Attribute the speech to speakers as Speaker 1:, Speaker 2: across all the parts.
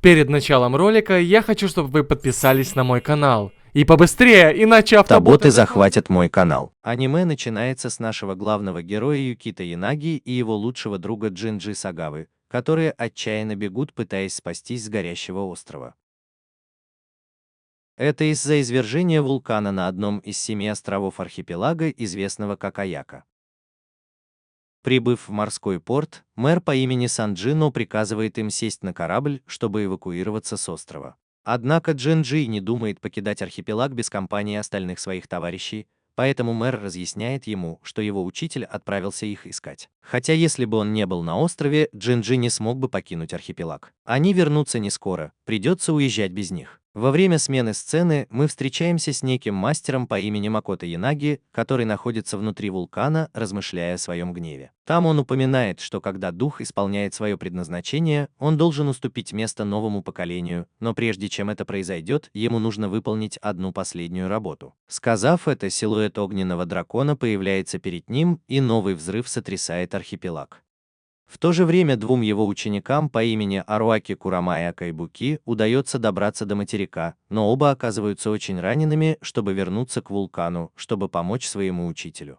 Speaker 1: Перед началом ролика я хочу, чтобы вы подписались на мой канал. И побыстрее, иначе
Speaker 2: Автоботы захватят мой канал. Аниме начинается с нашего главного героя Юкита Янаги и его лучшего друга Джинджи Сагавы, которые отчаянно бегут, пытаясь спастись с горящего острова. Это из-за извержения вулкана на одном из 7 островов архипелага, известного как Аяка. Прибыв в морской порт, мэр по имени Санджино приказывает им сесть на корабль, чтобы эвакуироваться с острова. Однако Джинджи не думает покидать архипелаг без компании остальных своих товарищей, поэтому мэр разъясняет ему, что его учитель отправился их искать. Хотя если бы он не был на острове, Джинджи не смог бы покинуть архипелаг. Они вернутся не скоро, придется уезжать без них. Во время смены сцены мы встречаемся с неким мастером по имени Макото Янаги, который находится внутри вулкана, размышляя о своем гневе. Там он упоминает, что когда дух исполняет свое предназначение, он должен уступить место новому поколению, но прежде чем это произойдет, ему нужно выполнить одну последнюю работу. Сказав это, силуэт огненного дракона появляется перед ним, и новый взрыв сотрясает архипелаг. В то же время двум его ученикам по имени Аруаки Курама и Акайбуки удается добраться до материка, но оба оказываются очень ранеными, чтобы вернуться к вулкану, чтобы помочь своему учителю.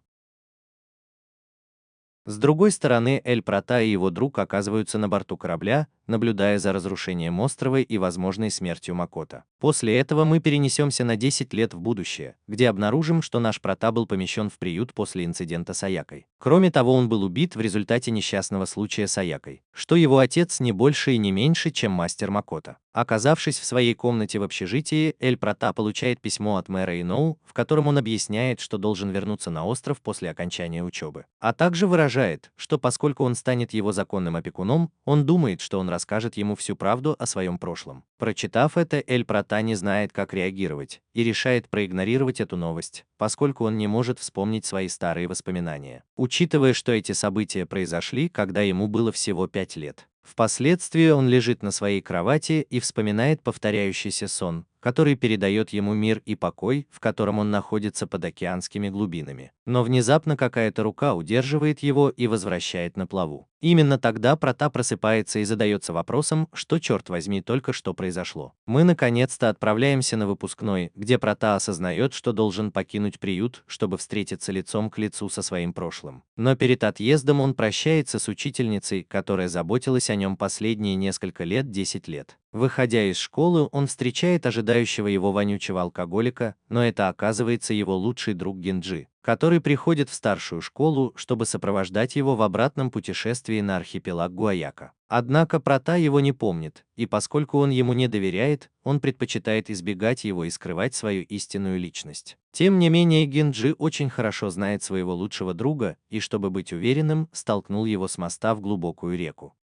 Speaker 2: С другой стороны, Эль Прата и его друг оказываются на борту корабля, наблюдая за разрушением острова и возможной смертью Макото. После этого мы перенесемся на 10 лет в будущее, где обнаружим, что наш Прата был помещен в приют после инцидента с Аякой. Кроме того, он был убит в результате несчастного случая с Аякой, что его отец не больше и не меньше, чем мастер Макото. Оказавшись в своей комнате в общежитии, Эль Прата получает письмо от мэра Иноу, в котором он объясняет, что должен вернуться на остров после окончания учебы, а также выражает, что поскольку он станет его законным опекуном, он думает, что он расскажет ему всю правду о своем прошлом. Прочитав это, Эль Прата не знает, как реагировать, и решает проигнорировать эту новость, поскольку он не может вспомнить свои старые воспоминания, учитывая, что эти события произошли, когда ему было всего 5 лет. Впоследствии он лежит на своей кровати и вспоминает повторяющийся сон, который передает ему мир и покой, в котором он находится под океанскими глубинами. Но внезапно какая-то рука удерживает его и возвращает на плаву. Именно тогда Прата просыпается и задается вопросом, что, черт возьми, только что произошло. Мы наконец-то отправляемся на выпускной, где Прата осознает, что должен покинуть приют, чтобы встретиться лицом к лицу со своим прошлым. Но перед отъездом он прощается с учительницей, которая заботилась о нем последние несколько лет, 10 лет. Выходя из школы, он встречает ожидающего его вонючего алкоголика, но это оказывается его лучший друг Генджи, который приходит в старшую школу, чтобы сопровождать его в обратном путешествии на архипелаг Гуаяка. Однако Прата его не помнит, и поскольку он ему не доверяет, он предпочитает избегать его и скрывать свою истинную личность. Тем не менее, Генджи очень хорошо знает своего лучшего друга и, чтобы быть уверенным, столкнул его с моста в глубокую реку.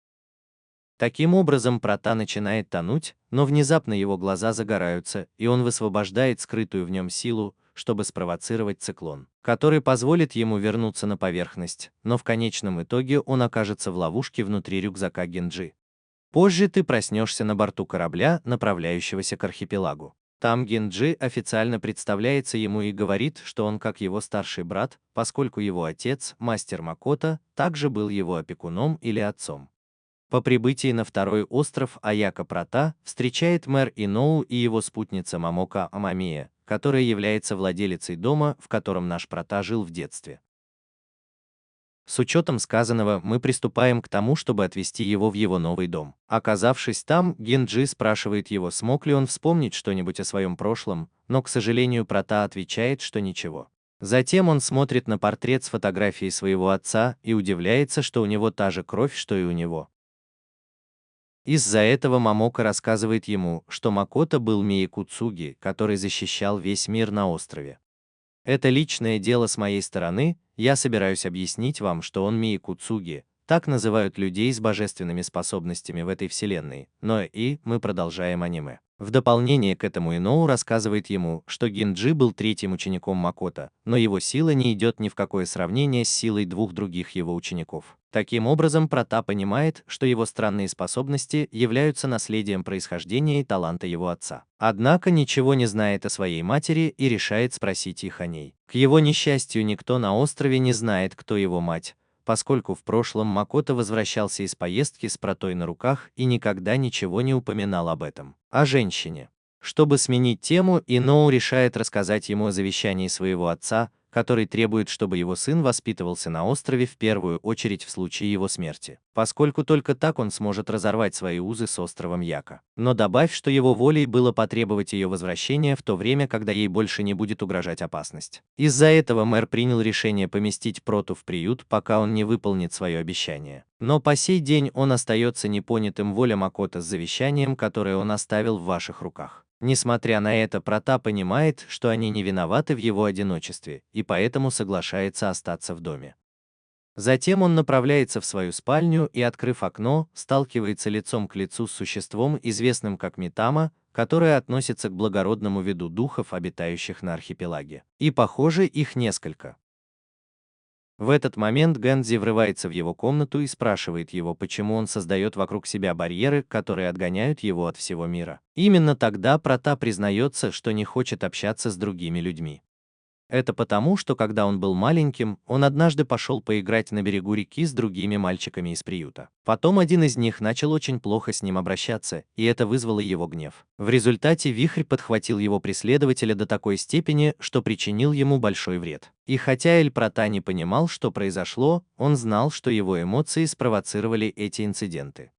Speaker 2: Таким образом, Прата начинает тонуть, но внезапно его глаза загораются, и он высвобождает скрытую в нем силу, чтобы спровоцировать циклон, который позволит ему вернуться на поверхность, но в конечном итоге он окажется в ловушке внутри рюкзака Генджи. Позже ты проснешься на борту корабля, направляющегося к архипелагу. Там Генджи официально представляется ему и говорит, что он как его старший брат, поскольку его отец, мастер Макото, также был его опекуном или отцом. По прибытии на второй остров Аяка Прата встречает мэр Иноу и его спутница Мамока Амамия, которая является владелицей дома, в котором наш Прата жил в детстве. С учетом сказанного, мы приступаем к тому, чтобы отвезти его в его новый дом. Оказавшись там, Генджи спрашивает его, смог ли он вспомнить что-нибудь о своем прошлом, но, к сожалению, Прата отвечает, что ничего. Затем он смотрит на портрет с фотографией своего отца и удивляется, что у него та же кровь, что и у него. Из-за этого Мамока рассказывает ему, что Макото был Миякуцуги, который защищал весь мир на острове. Это личное дело с моей стороны, я собираюсь объяснить вам, что он Миякуцуги, так называют людей с божественными способностями в этой вселенной, но и мы продолжаем аниме. В дополнение к этому Иноу рассказывает ему, что Генджи был третьим учеником Макото, но его сила не идет ни в какое сравнение с силой двух других его учеников. Таким образом, Прата понимает, что его странные способности являются наследием происхождения и таланта его отца. Однако ничего не знает о своей матери и решает спросить их о ней. К его несчастью, никто на острове не знает, кто его мать, поскольку в прошлом Макото возвращался из поездки с протой на руках и никогда ничего не упоминал об этом. О женщине. Чтобы сменить тему, Иноу решает рассказать ему о завещании своего отца, который требует, чтобы его сын воспитывался на острове в первую очередь в случае его смерти, поскольку только так он сможет разорвать свои узы с островом Яка. Но добавь, что его волей было потребовать ее возвращения в то время, когда ей больше не будет угрожать опасность. Из-за этого мэр принял решение поместить Проту в приют, пока он не выполнит свое обещание. Но по сей день он остается непонятым воля Макото с завещанием, которое он оставил в ваших руках. Несмотря на это, Прота понимает, что они не виноваты в его одиночестве, и поэтому соглашается остаться в доме. Затем он направляется в свою спальню и, открыв окно, сталкивается лицом к лицу с существом, известным как Митама, которое относится к благородному виду духов, обитающих на архипелаге. И, похоже, их несколько. В этот момент Гэнзи врывается в его комнату и спрашивает его, почему он создает вокруг себя барьеры, которые отгоняют его от всего мира. Именно тогда Прота признается, что не хочет общаться с другими людьми. Это потому, что когда он был маленьким, он однажды пошел поиграть на берегу реки с другими мальчиками из приюта. Потом один из них начал очень плохо с ним обращаться, и это вызвало его гнев. В результате вихрь подхватил его преследователя до такой степени, что причинил ему большой вред. И хотя Эль Прота не понимал, что произошло, он знал, что его эмоции спровоцировали эти инциденты.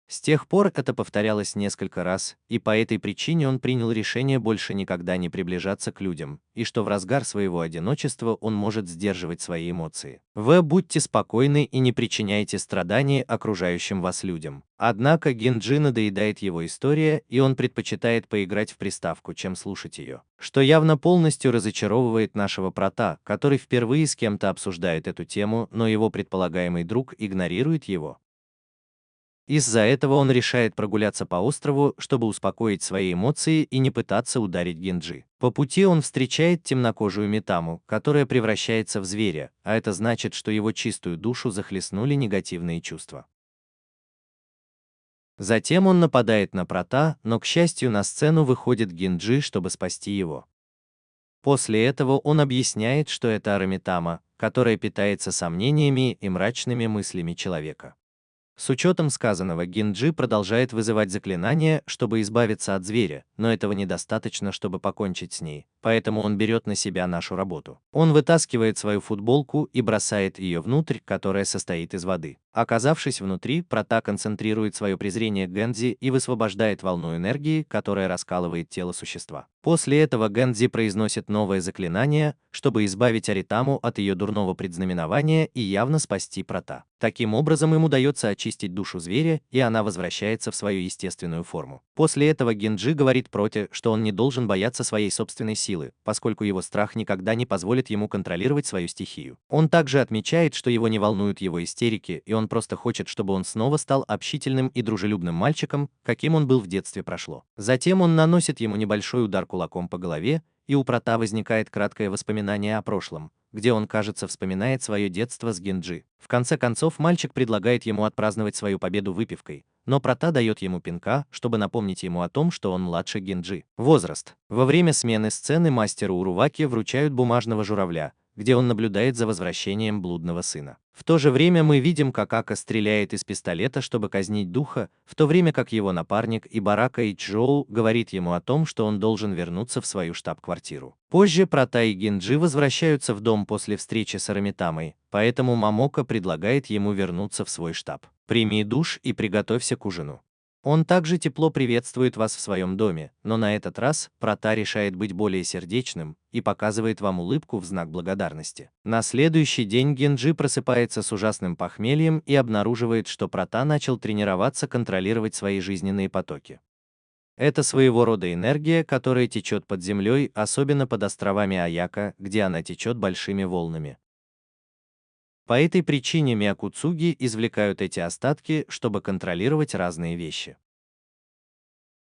Speaker 2: С тех пор это повторялось несколько раз, и по этой причине он принял решение больше никогда не приближаться к людям, и что в разгар своего одиночества он может сдерживать свои эмоции. Вы будьте спокойны и не причиняйте страданий окружающим вас людям. Однако Гинджи надоедает его история, и он предпочитает поиграть в приставку, чем слушать ее. Что явно полностью разочаровывает нашего Прота, который впервые с кем-то обсуждает эту тему, но его предполагаемый друг игнорирует его. Из-за этого он решает прогуляться по острову, чтобы успокоить свои эмоции и не пытаться ударить Гинджи. По пути он встречает темнокожую Митаму, которая превращается в зверя, а это значит, что его чистую душу захлестнули негативные чувства. Затем он нападает на Прота, но, к счастью, на сцену выходит Гинджи, чтобы спасти его. После этого он объясняет, что это Арамитама, которая питается сомнениями и мрачными мыслями человека. С учетом сказанного, Гинджи продолжает вызывать заклинания, чтобы избавиться от зверя, но этого недостаточно, чтобы покончить с ней, поэтому он берет на себя нашу работу. Он вытаскивает свою футболку и бросает ее внутрь, которая состоит из воды. Оказавшись внутри, Прота концентрирует свое презрение к Гэнзи и высвобождает волну энергии, которая раскалывает тело существа. После этого Гэнзи произносит новое заклинание, чтобы избавить Аритаму от ее дурного предзнаменования и явно спасти Прота. Таким образом, им удается очистить душу зверя, и она возвращается в свою естественную форму. После этого Гинджи говорит Проте, что он не должен бояться своей собственной силы, поскольку его страх никогда не позволит ему контролировать свою стихию. Он также отмечает, что его не волнуют его истерики, и он просто хочет, чтобы он снова стал общительным и дружелюбным мальчиком, каким он был в детстве прошло. Затем он наносит ему небольшой удар кулаком по голове, и у Прота возникает краткое воспоминание о прошлом, где он, кажется, вспоминает свое детство с Гинджи. В конце концов, мальчик предлагает ему отпраздновать свою победу выпивкой, но Прота дает ему пинка, чтобы напомнить ему о том, что он младше Гинджи. Возраст. Во время смены сцены мастеру Уруваки вручают бумажного журавля, где он наблюдает за возвращением блудного сына. В то же время мы видим, как Ака стреляет из пистолета, чтобы казнить духа, в то время как его напарник Ибарака Ичжоу говорит ему о том, что он должен вернуться в свою штаб-квартиру. Позже Прота и Гинджи возвращаются в дом после встречи с Арамитамой, поэтому Мамока предлагает ему вернуться в свой штаб. Прими душ и приготовься к ужину. Он также тепло приветствует вас в своем доме, но на этот раз Прота решает быть более сердечным и показывает вам улыбку в знак благодарности. На следующий день Гинджи просыпается с ужасным похмельем и обнаруживает, что Прота начал тренироваться контролировать свои жизненные потоки. Это своего рода энергия, которая течет под землей, особенно под островами Аяка, где она течет большими волнами. По этой причине Миакуцуги извлекают эти остатки, чтобы контролировать разные вещи.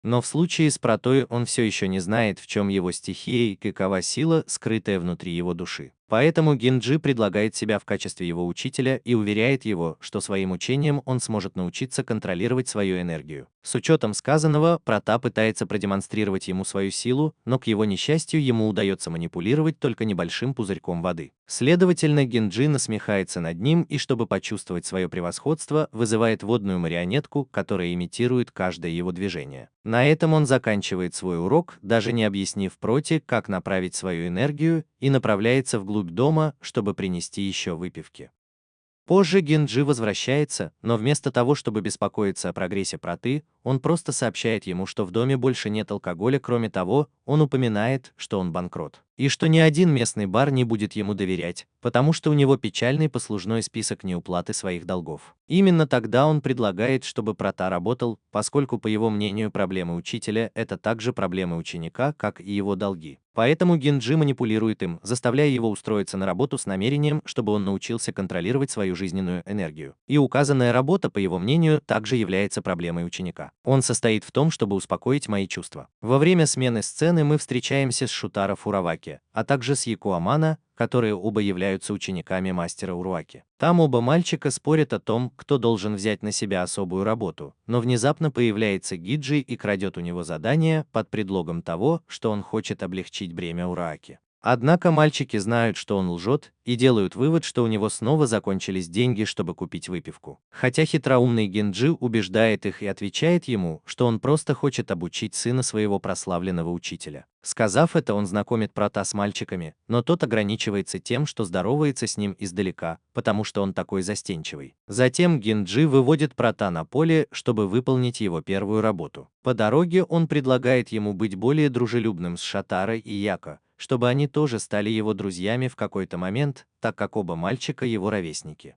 Speaker 2: Но в случае с Протой он все еще не знает, в чем его стихия и какова сила, скрытая внутри его души. Поэтому Генджи предлагает себя в качестве его учителя и уверяет его, что своим учением он сможет научиться контролировать свою энергию. С учетом сказанного, Прата пытается продемонстрировать ему свою силу, но к его несчастью ему удается манипулировать только небольшим пузырьком воды. Следовательно, Генджи насмехается над ним и, чтобы почувствовать свое превосходство, вызывает водную марионетку, которая имитирует каждое его движение. На этом он заканчивает свой урок, даже не объяснив Проте, как направить свою энергию, и направляется вглубь дома, чтобы принести еще выпивки. Позже Генджи возвращается, но вместо того, чтобы беспокоиться о прогрессе Проты, он просто сообщает ему, что в доме больше нет алкоголя. Кроме того, он упоминает, что он банкрот, и что ни один местный бар не будет ему доверять, потому что у него печальный послужной список неуплаты своих долгов. Именно тогда он предлагает, чтобы Прота работал, поскольку, по его мнению, проблемы учителя – это также проблемы ученика, как и его долги. Поэтому Генджи манипулирует им, заставляя его устроиться на работу с намерением, чтобы он научился контролировать свою жизненную энергию. И указанная работа, по его мнению, также является проблемой ученика. Он состоит в том, чтобы успокоить мои чувства. Во время смены сцены мы встречаемся с Шутаро Фураваки, а также с Яку Амано, которые оба являются учениками мастера Уруаки. Там оба мальчика спорят о том, кто должен взять на себя особую работу, но внезапно появляется Гиджи и крадет у него задание под предлогом того, что он хочет облегчить бремя Уруаки. Однако мальчики знают, что он лжет, и делают вывод, что у него снова закончились деньги, чтобы купить выпивку. Хотя хитроумный Генджи убеждает их и отвечает ему, что он просто хочет обучить сына своего прославленного учителя. Сказав это, он знакомит Прота с мальчиками, но тот ограничивается тем, что здоровается с ним издалека, потому что он такой застенчивый. Затем Генджи выводит Прота на поле, чтобы выполнить его первую работу. По дороге он предлагает ему быть более дружелюбным с Шутаро и Яко, чтобы они тоже стали его друзьями в какой-то момент, так как оба мальчика его ровесники.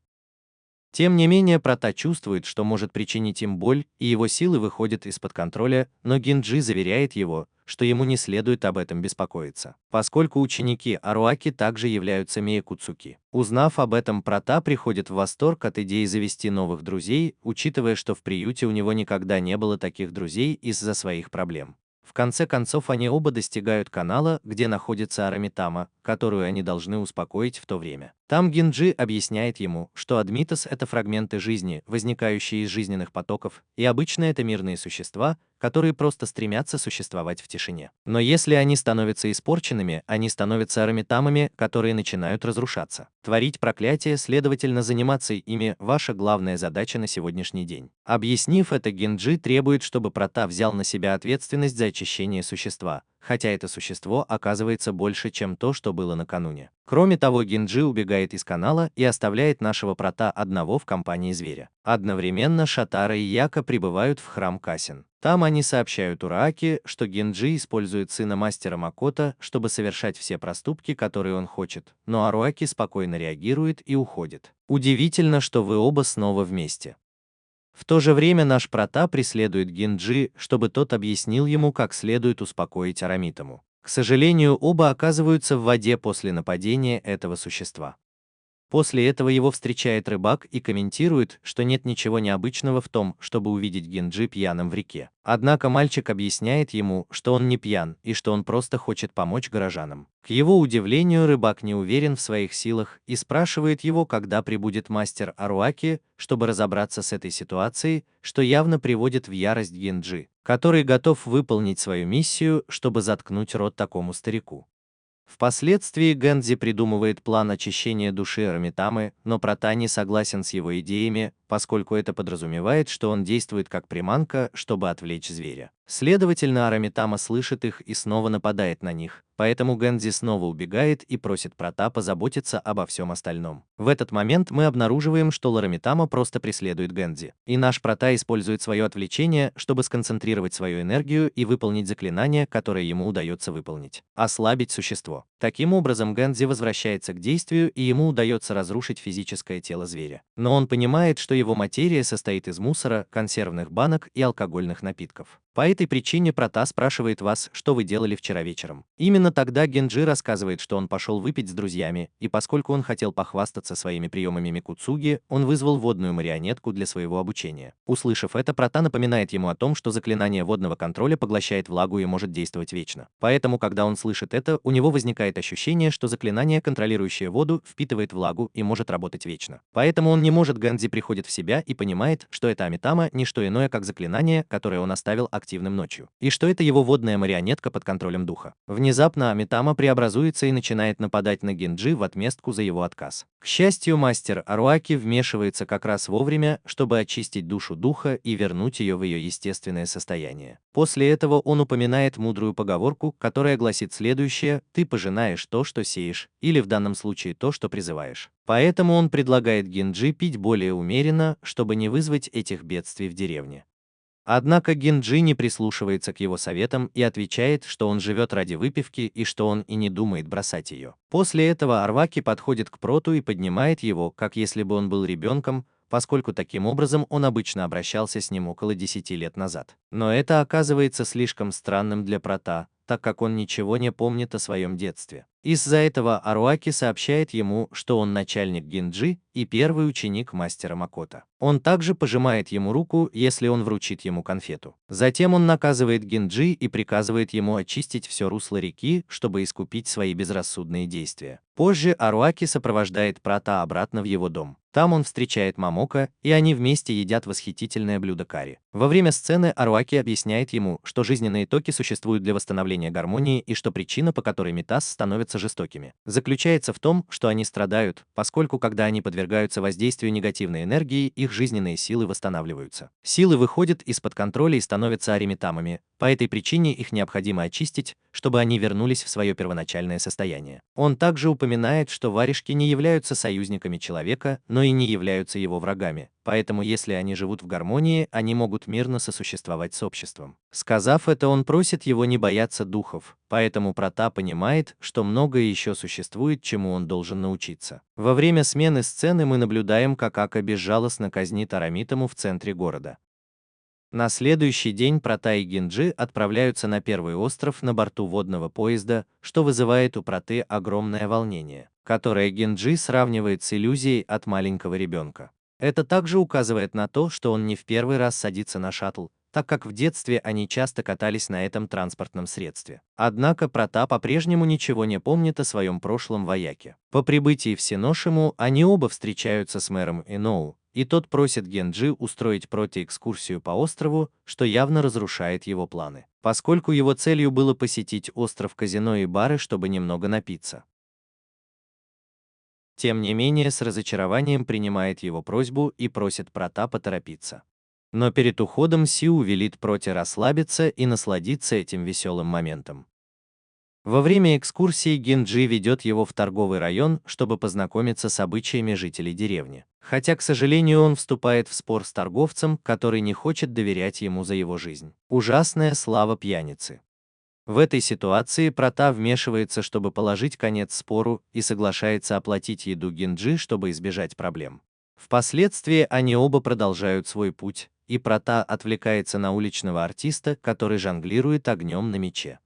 Speaker 2: Тем не менее, Прота чувствует, что может причинить им боль, и его силы выходят из-под контроля, но Генджи заверяет его, что ему не следует об этом беспокоиться, поскольку ученики Аруаки также являются Миякуцуки. Узнав об этом, Прота приходит в восторг от идеи завести новых друзей, учитывая, что в приюте у него никогда не было таких друзей из-за своих проблем. В конце концов, они оба достигают канала, где находится Арамитама, которую они должны успокоить в то время. Там Генджи объясняет ему, что адмитас – это фрагменты жизни, возникающие из жизненных потоков, и обычно это мирные существа, которые просто стремятся существовать в тишине. Но если они становятся испорченными, они становятся арамитамами, которые начинают разрушаться. Творить проклятия, следовательно, заниматься ими – ваша главная задача на сегодняшний день. Объяснив это, Генджи требует, чтобы Прота взял на себя ответственность за очищение существа, хотя это существо оказывается больше, чем то, что было накануне. Кроме того, Генджи убегает из канала и оставляет нашего Прота одного в компании зверя. Одновременно Шутаро и Яко прибывают в храм Касин. Там они сообщают Уруаки, что Генджи использует сына мастера Макото, чтобы совершать все проступки, которые он хочет, но Аруаки спокойно реагирует и уходит. Удивительно, что вы оба снова вместе. В то же время наш Прота преследует Генджи, чтобы тот объяснил ему, как следует успокоить Арамитаму. К сожалению, оба оказываются в воде после нападения этого существа. После этого его встречает рыбак и комментирует, что нет ничего необычного в том, чтобы увидеть Генджи пьяным в реке. Однако мальчик объясняет ему, что он не пьян и что он просто хочет помочь горожанам. К его удивлению, рыбак не уверен в своих силах и спрашивает его, когда прибудет мастер Аруаки, чтобы разобраться с этой ситуацией, что явно приводит в ярость Генджи, который готов выполнить свою миссию, чтобы заткнуть рот такому старику. Впоследствии Гэнзи придумывает план очищения души Арамитамы, но Прота не согласен с его идеями, поскольку это подразумевает, что он действует как приманка, чтобы отвлечь зверя. Следовательно, Арамитама слышит их и снова нападает на них, поэтому Гэнзи снова убегает и просит Прота позаботиться обо всем остальном. В этот момент мы обнаруживаем, что Арамитама просто преследует Гэнзи, и наш Прота использует свое отвлечение, чтобы сконцентрировать свою энергию и выполнить заклинание, которое ему удается выполнить – ослабить существо. Таким образом, Гэнзи возвращается к действию, и ему удается разрушить физическое тело зверя. Но он понимает, что его материя состоит из мусора, консервных банок и алкогольных напитков. По этой причине Прата спрашивает вас, что вы делали вчера вечером. Именно тогда Генджи рассказывает, что он пошел выпить с друзьями, и поскольку он хотел похвастаться своими приемами Микуцуги, он вызвал водную марионетку для своего обучения. Услышав это, Прата напоминает ему о том, что заклинание водного контроля поглощает влагу и может действовать вечно. Поэтому, когда он слышит это, у него возникает ощущение, что заклинание, контролирующее воду, впитывает влагу и может работать вечно. Поэтому он не может. Ганзи приходит в себя и понимает, что это Амитама не что иное, как заклинание, которое он оставил активным ночью, и что это его водная марионетка под контролем духа. Внезапно Амитама преобразуется и начинает нападать на Генджи в отместку за его отказ. К счастью, мастер Аруаки вмешивается как раз вовремя, чтобы очистить душу духа и вернуть ее в ее естественное состояние. После этого он упоминает мудрую поговорку, которая гласит следующее: «Ты пожинаешь то, что сеешь», или в данном случае то, что призываешь. Поэтому он предлагает Генджи пить более умеренно, чтобы не вызвать этих бедствий в деревне. Однако Генджи не прислушивается к его советам и отвечает, что он живет ради выпивки и что он и не думает бросать ее. После этого Арваки подходит к Проту и поднимает его, как если бы он был ребенком, поскольку таким образом он обычно обращался с ним около 10 лет назад. Но это оказывается слишком странным для Прота, так как он ничего не помнит о своем детстве. Из-за этого Аруаки сообщает ему, что он начальник Генджи и первый ученик мастера Макото. Он также пожимает ему руку, если он вручит ему конфету. Затем он наказывает Генджи и приказывает ему очистить все русло реки, чтобы искупить свои безрассудные действия. Позже Аруаки сопровождает Прота обратно в его дом. Там он встречает Мамока, и они вместе едят восхитительное блюдо карри. Во время сцены Аруаки объясняет ему, что жизненные токи существуют для восстановления гармонии и что причина, по которой Митас становятся жестокими, заключается в том, что они страдают, поскольку когда они подвергаются воздействию негативной энергии, их жизненные силы восстанавливаются. Силы выходят из-под контроля и становятся аримитамами, по этой причине их необходимо очистить, чтобы они вернулись в свое первоначальное состояние. Он также упоминает, что варежки не являются союзниками человека, но и не являются его врагами, поэтому если они живут в гармонии, они могут мирно сосуществовать с обществом. Сказав это, он просит его не бояться духов, поэтому Прота понимает, что многое еще существует, чему он должен научиться. Во время смены сцены мы наблюдаем, как Ака безжалостно казнит Арамитаму в центре города. На следующий день Прота и Генджи отправляются на первый остров на борту водного поезда, что вызывает у Проты огромное волнение, которое Генджи сравнивает с иллюзией от маленького ребенка. Это также указывает на то, что он не в первый раз садится на шаттл, так как в детстве они часто катались на этом транспортном средстве. Однако Прота по-прежнему ничего не помнит о своем прошлом вояке. По прибытии в Синошиму они оба встречаются с мэром Иноу, и тот просит Генджи устроить Проте экскурсию по острову, что явно разрушает его планы, поскольку его целью было посетить остров казино и бары, чтобы немного напиться. Тем не менее, с разочарованием принимает его просьбу и просит Прота поторопиться. Но перед уходом Сиу велит Проте расслабиться и насладиться этим веселым моментом. Во время экскурсии Генджи ведет его в торговый район, чтобы познакомиться с обычаями жителей деревни. Хотя, к сожалению, он вступает в спор с торговцем, который не хочет доверять ему за его жизнь. Ужасная слава пьяницы. В этой ситуации Прота вмешивается, чтобы положить конец спору, и соглашается оплатить еду Генджи, чтобы избежать проблем. Впоследствии они оба продолжают свой путь, и Прота отвлекается на уличного артиста, который жонглирует огнем на мече.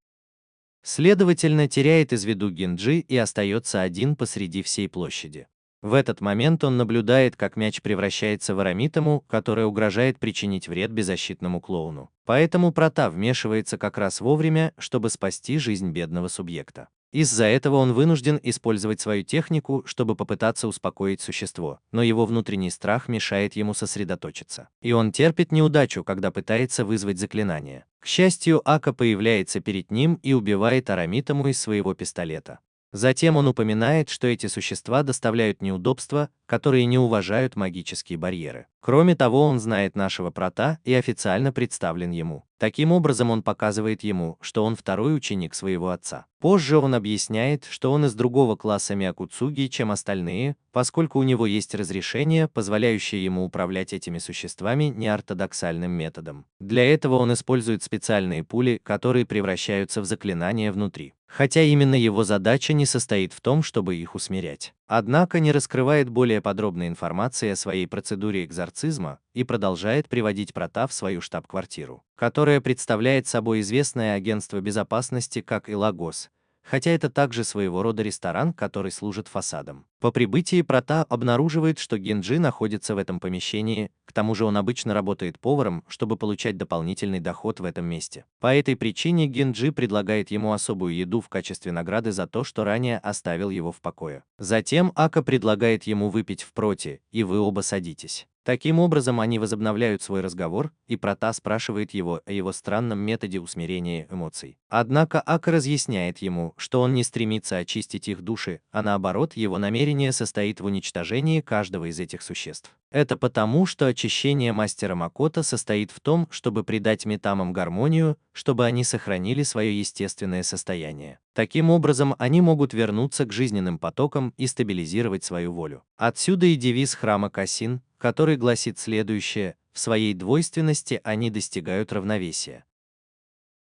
Speaker 2: Следовательно, теряет из виду Генджи и остается один посреди всей площади. В этот момент он наблюдает, как мяч превращается в Арамитаму, которая угрожает причинить вред беззащитному клоуну. Поэтому Прота вмешивается как раз вовремя, чтобы спасти жизнь бедного субъекта. Из-за этого он вынужден использовать свою технику, чтобы попытаться успокоить существо, но его внутренний страх мешает ему сосредоточиться. И он терпит неудачу, когда пытается вызвать заклинание. К счастью, Ака появляется перед ним и убивает Арамитаму из своего пистолета. Затем он упоминает, что эти существа доставляют неудобства, которые не уважают магические барьеры. Кроме того, он знает нашего Прота и официально представлен ему. Таким образом, он показывает ему, что он второй ученик своего отца. Позже он объясняет, что он из другого класса Миакуцуги, чем остальные, поскольку у него есть разрешение, позволяющее ему управлять этими существами неортодоксальным методом. Для этого он использует специальные пули, которые превращаются в заклинания внутри. Хотя именно его задача не состоит в том, чтобы их усмирять. Однако не раскрывает более подробной информации о своей процедуре экзорцизма и продолжает приводить Прата в свою штаб-квартиру, которая представляет собой известное агентство безопасности как Илагос, хотя это также своего рода ресторан, который служит фасадом. По прибытии Прата обнаруживает, что Генджи находится в этом помещении, к тому же он обычно работает поваром, чтобы получать дополнительный доход в этом месте. По этой причине Генджи предлагает ему особую еду в качестве награды за то, что ранее оставил его в покое. Затем Ака предлагает ему выпить в проте, и вы оба садитесь. Таким образом, они возобновляют свой разговор, и Прата спрашивает его о его странном методе усмирения эмоций. Однако Ака разъясняет ему, что он не стремится очистить их души, а наоборот, его намерение состоит в уничтожении каждого из этих существ. Это потому, что очищение мастера Макото состоит в том, чтобы придать метамам гармонию, чтобы они сохранили свое естественное состояние. Таким образом, они могут вернуться к жизненным потокам и стабилизировать свою волю. Отсюда и девиз храма Касин, который гласит следующее: в своей двойственности они достигают равновесия.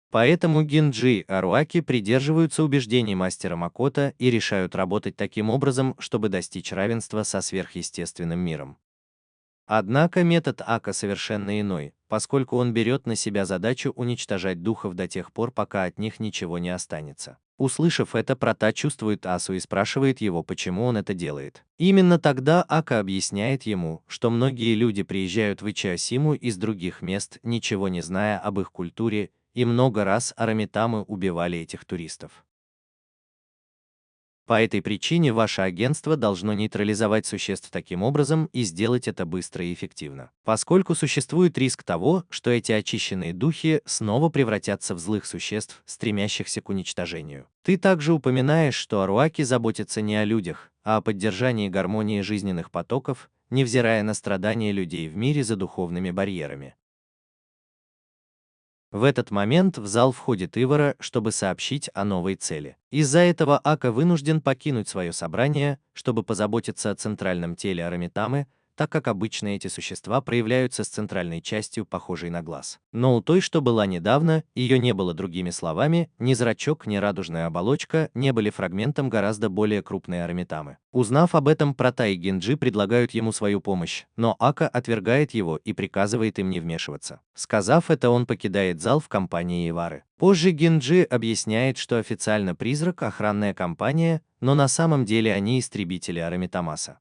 Speaker 2: Поэтому Генджи и Аруаки придерживаются убеждений мастера Макото и решают работать таким образом, чтобы достичь равенства со сверхъестественным миром. Однако метод Ака совершенно иной, поскольку он берет на себя задачу уничтожать духов до тех пор, пока от них ничего не останется. Услышав это, Прата чувствует Асу и спрашивает его, почему он это делает. Именно тогда Ака объясняет ему, что многие люди приезжают в Ичиосиму из других мест, ничего не зная об их культуре, и много раз арамитамы убивали этих туристов. По этой причине ваше агентство должно нейтрализовать существ таким образом и сделать это быстро и эффективно, поскольку существует риск того, что эти очищенные духи снова превратятся в злых существ, стремящихся к уничтожению. Ты также упоминаешь, что Аруаки заботятся не о людях, а о поддержании гармонии жизненных потоков, невзирая на страдания людей в мире за духовными барьерами. В этот момент в зал входит Ивара, чтобы сообщить о новой цели. Из-за этого Ака вынужден покинуть свое собрание, чтобы позаботиться о центральном теле Арамитамы, так как обычно эти существа проявляются с центральной частью, похожей на глаз. Но у той, что была недавно, ее не было, другими словами, ни зрачок, ни радужная оболочка не были фрагментом гораздо более крупной Арамитамы. Узнав об этом, Прата и Генджи предлагают ему свою помощь, но Ака отвергает его и приказывает им не вмешиваться. Сказав это, он покидает зал в компании Ивары. Позже Генджи объясняет, что официально призрак — охранная компания, но на самом деле они истребители Арамитамаса.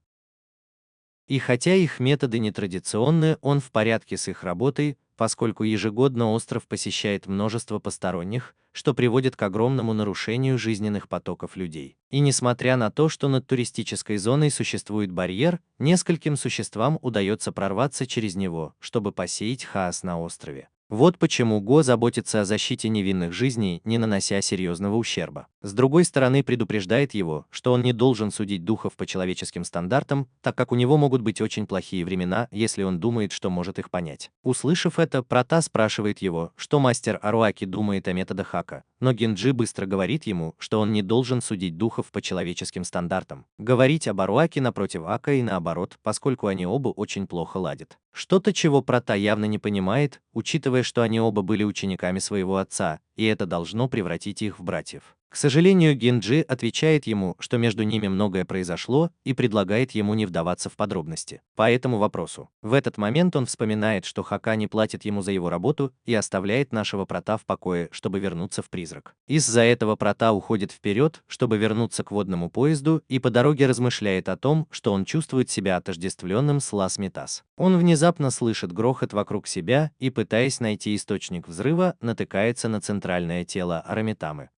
Speaker 2: И хотя их методы нетрадиционны, он в порядке с их работой, поскольку ежегодно остров посещает множество посторонних, что приводит к огромному нарушению жизненных потоков людей. И несмотря на то, что над туристической зоной существует барьер, нескольким существам удается прорваться через него, чтобы посеять хаос на острове. Вот почему Го заботится о защите невинных жизней, не нанося серьезного ущерба. С другой стороны, предупреждает его, что он не должен судить духов по человеческим стандартам, так как у него могут быть очень плохие времена, если он думает, что может их понять. Услышав это, Прата спрашивает его, что мастер Аруаки думает о методах Ака, но Генджи быстро говорит ему, что он не должен судить духов по человеческим стандартам. Говорить об Аруаки напротив Ака и наоборот, поскольку они оба очень плохо ладят. Что-то, чего Прата явно не понимает, учитывая, что они оба были учениками своего отца, и это должно превратить их в братьев. К сожалению, Генджи отвечает ему, что между ними многое произошло, и предлагает ему не вдаваться в подробности по этому вопросу. В этот момент он вспоминает, что Хака не платит ему за его работу и оставляет нашего Прата в покое, чтобы вернуться в призрак. Из-за этого Прата уходит вперед, чтобы вернуться к водному поезду, и по дороге размышляет о том, что он чувствует себя отождествленным с Лас-Метас. Он внезапно слышит грохот вокруг себя и, пытаясь найти источник взрыва, натыкается на центральное тело Арамитамы.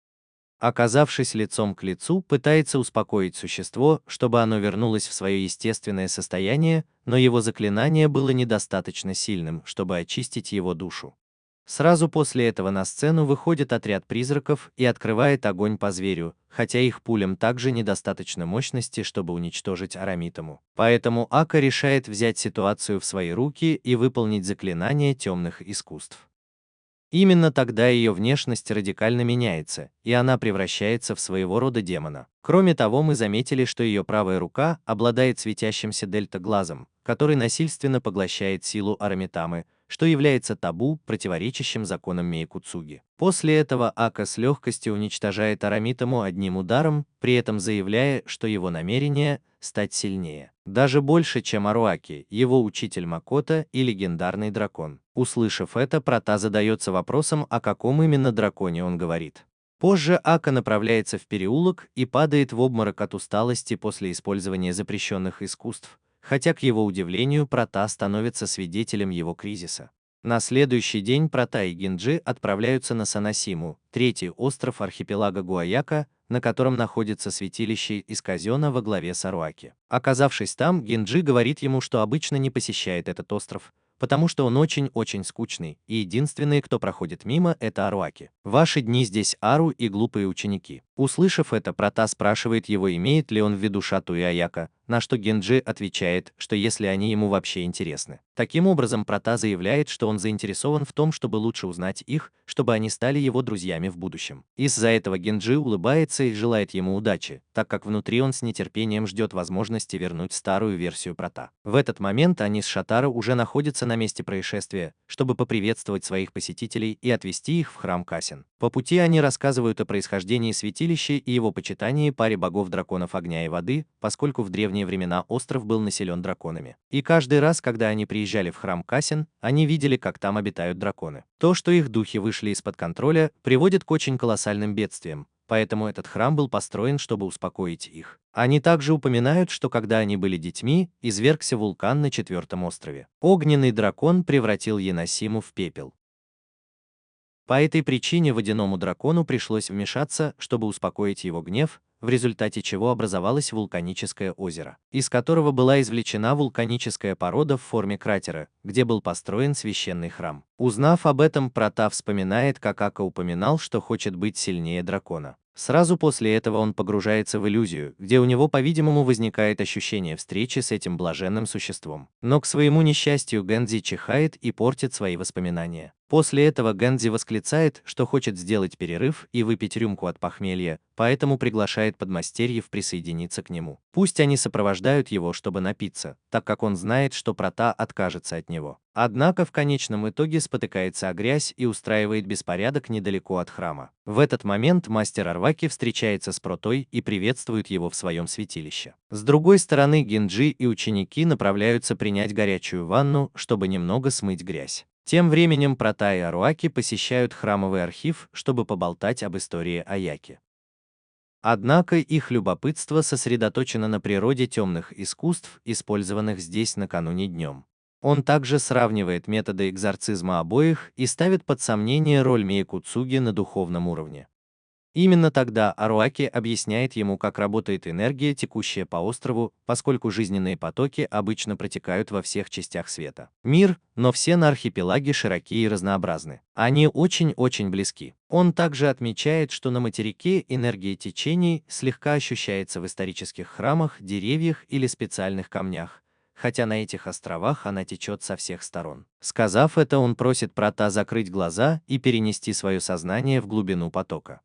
Speaker 2: Оказавшись лицом к лицу, пытается успокоить существо, чтобы оно вернулось в свое естественное состояние, но его заклинание было недостаточно сильным, чтобы очистить его душу. Сразу после этого на сцену выходит отряд призраков и открывает огонь по зверю, хотя их пулям также недостаточно мощности, чтобы уничтожить Арамитаму. Поэтому Ака решает взять ситуацию в свои руки и выполнить заклинание темных искусств. Именно тогда ее внешность радикально меняется, и она превращается в своего рода демона. Кроме того, мы заметили, что ее правая рука обладает светящимся дельта-глазом, который насильственно поглощает силу Арамитамы, что является табу, противоречащим законам Мейкуцуги. После этого Ака с легкостью уничтожает Арамитаму одним ударом, при этом заявляя, что его намерение – стать сильнее. Даже больше, чем Аруаки, его учитель Макото и легендарный дракон. Услышав это, Прота задается вопросом, о каком именно драконе он говорит. Позже Ака направляется в переулок и падает в обморок от усталости после использования запрещенных искусств, хотя, к его удивлению, Прота становится свидетелем его кризиса. На следующий день Прота и Генджи отправляются на Санасиму, третий остров архипелага Гуаяка, на котором находится святилище из Казёна во главе с Аруаки. Оказавшись там, Генджи говорит ему, что обычно не посещает этот остров, потому что он очень-очень скучный, и единственные, кто проходит мимо, это Аруаки. Ваши дни здесь Ару и глупые ученики. Услышав это, Прота спрашивает его, имеет ли он в виду Шату и Аяка, на что Генджи отвечает, что если они ему вообще интересны. Таким образом, Прота заявляет, что он заинтересован в том, чтобы лучше узнать их, чтобы они стали его друзьями в будущем. Из-за этого Генджи улыбается и желает ему удачи, так как внутри он с нетерпением ждет возможности вернуть старую версию Прота. В этот момент они с Шатаро уже находятся на месте происшествия, чтобы поприветствовать своих посетителей и отвести их в храм Касин. По пути они рассказывают о происхождении святилища и его почитании паре богов-драконов огня и воды, поскольку в древние времена остров был населен драконами. И каждый раз, когда они приезжали в храм Касин, они видели, как там обитают драконы. То, что их духи вышли из-под контроля, приводит к очень колоссальным бедствиям, поэтому этот храм был построен, чтобы успокоить их. Они также упоминают, что когда они были детьми, извергся вулкан на 4-м острове. Огненный дракон превратил Еносиму в пепел. По этой причине водяному дракону пришлось вмешаться, чтобы успокоить его гнев, в результате чего образовалось вулканическое озеро, из которого была извлечена вулканическая порода в форме кратера, где был построен священный храм. Узнав об этом, Прота вспоминает, как Ака упоминал, что хочет быть сильнее дракона. Сразу после этого он погружается в иллюзию, где у него, по-видимому, возникает ощущение встречи с этим блаженным существом. Но к своему несчастью Гэнзи чихает и портит свои воспоминания. После этого Гэнзи восклицает, что хочет сделать перерыв и выпить рюмку от похмелья, поэтому приглашает подмастерьев присоединиться к нему. Пусть они сопровождают его, чтобы напиться, так как он знает, что Прота откажется от него. Однако в конечном итоге спотыкается о грязь и устраивает беспорядок недалеко от храма. В этот момент мастер Арваки встречается с Протой и приветствует его в своем святилище. С другой стороны, Генджи и ученики направляются принять горячую ванну, чтобы немного смыть грязь. Тем временем Прота и Аруаки посещают храмовый архив, чтобы поболтать об истории Аяки. Однако их любопытство сосредоточено на природе темных искусств, использованных здесь накануне днем. Он также сравнивает методы экзорцизма обоих и ставит под сомнение роль Мейкуцуги на духовном уровне. Именно тогда Аруаки объясняет ему, как работает энергия, текущая по острову, поскольку жизненные потоки обычно протекают во всех частях света. Мир, но все на архипелаге широки и разнообразны. Они очень-очень близки. Он также отмечает, что на материке энергия течений слегка ощущается в исторических храмах, деревьях или специальных камнях, хотя на этих островах она течет со всех сторон. Сказав это, он просит Прота закрыть глаза и перенести свое сознание в глубину потока.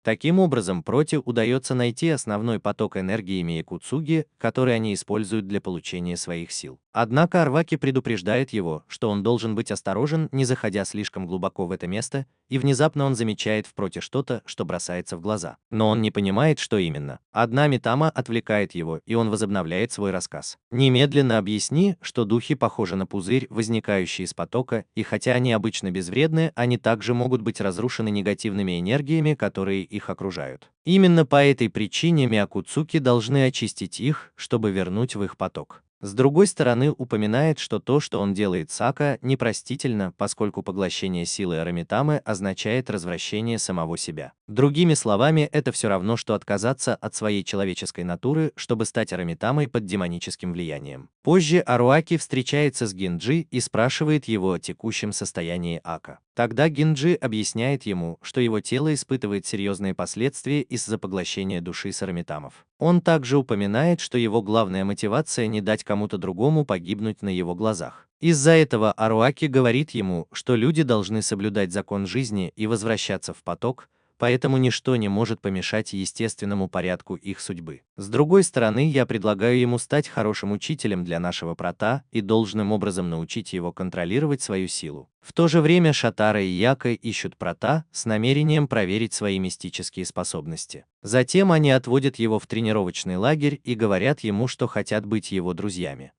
Speaker 2: Таким образом, Проте удается найти основной поток энергии Мейкуцуги, который они используют для получения своих сил. Однако Арваки предупреждает его, что он должен быть осторожен, не заходя слишком глубоко в это место, и внезапно он замечает в Проте что-то, что бросается в глаза. Но он не понимает, что именно. Одна Митама отвлекает его, и он возобновляет свой рассказ. «Немедленно объясни, что духи похожи на пузырь, возникающий из потока, и хотя они обычно безвредны, они также могут быть разрушены негативными энергиями, которые их окружают. Именно по этой причине Миакуцуки должны очистить их, чтобы вернуть в их поток». С другой стороны, упоминает, что то, что он делает с Ака, непростительно, поскольку поглощение силы Арамитамы означает развращение самого себя. Другими словами, это все равно, что отказаться от своей человеческой натуры, чтобы стать Арамитамой под демоническим влиянием. Позже Аруаки встречается с Генджи и спрашивает его о текущем состоянии Ака. Тогда Генджи объясняет ему, что его тело испытывает серьезные последствия из-за поглощения души сарамитамов. Он также упоминает, что его главная мотивация не дать кому-то другому погибнуть на его глазах. Из-за этого Аруаки говорит ему, что люди должны соблюдать закон жизни и возвращаться в поток, поэтому ничто не может помешать естественному порядку их судьбы. С другой стороны, я предлагаю ему стать хорошим учителем для нашего прота и должным образом научить его контролировать свою силу. В то же время Шатара и Яка ищут прота с намерением проверить свои мистические способности. Затем они отводят его в тренировочный лагерь и говорят ему, что хотят быть его друзьями.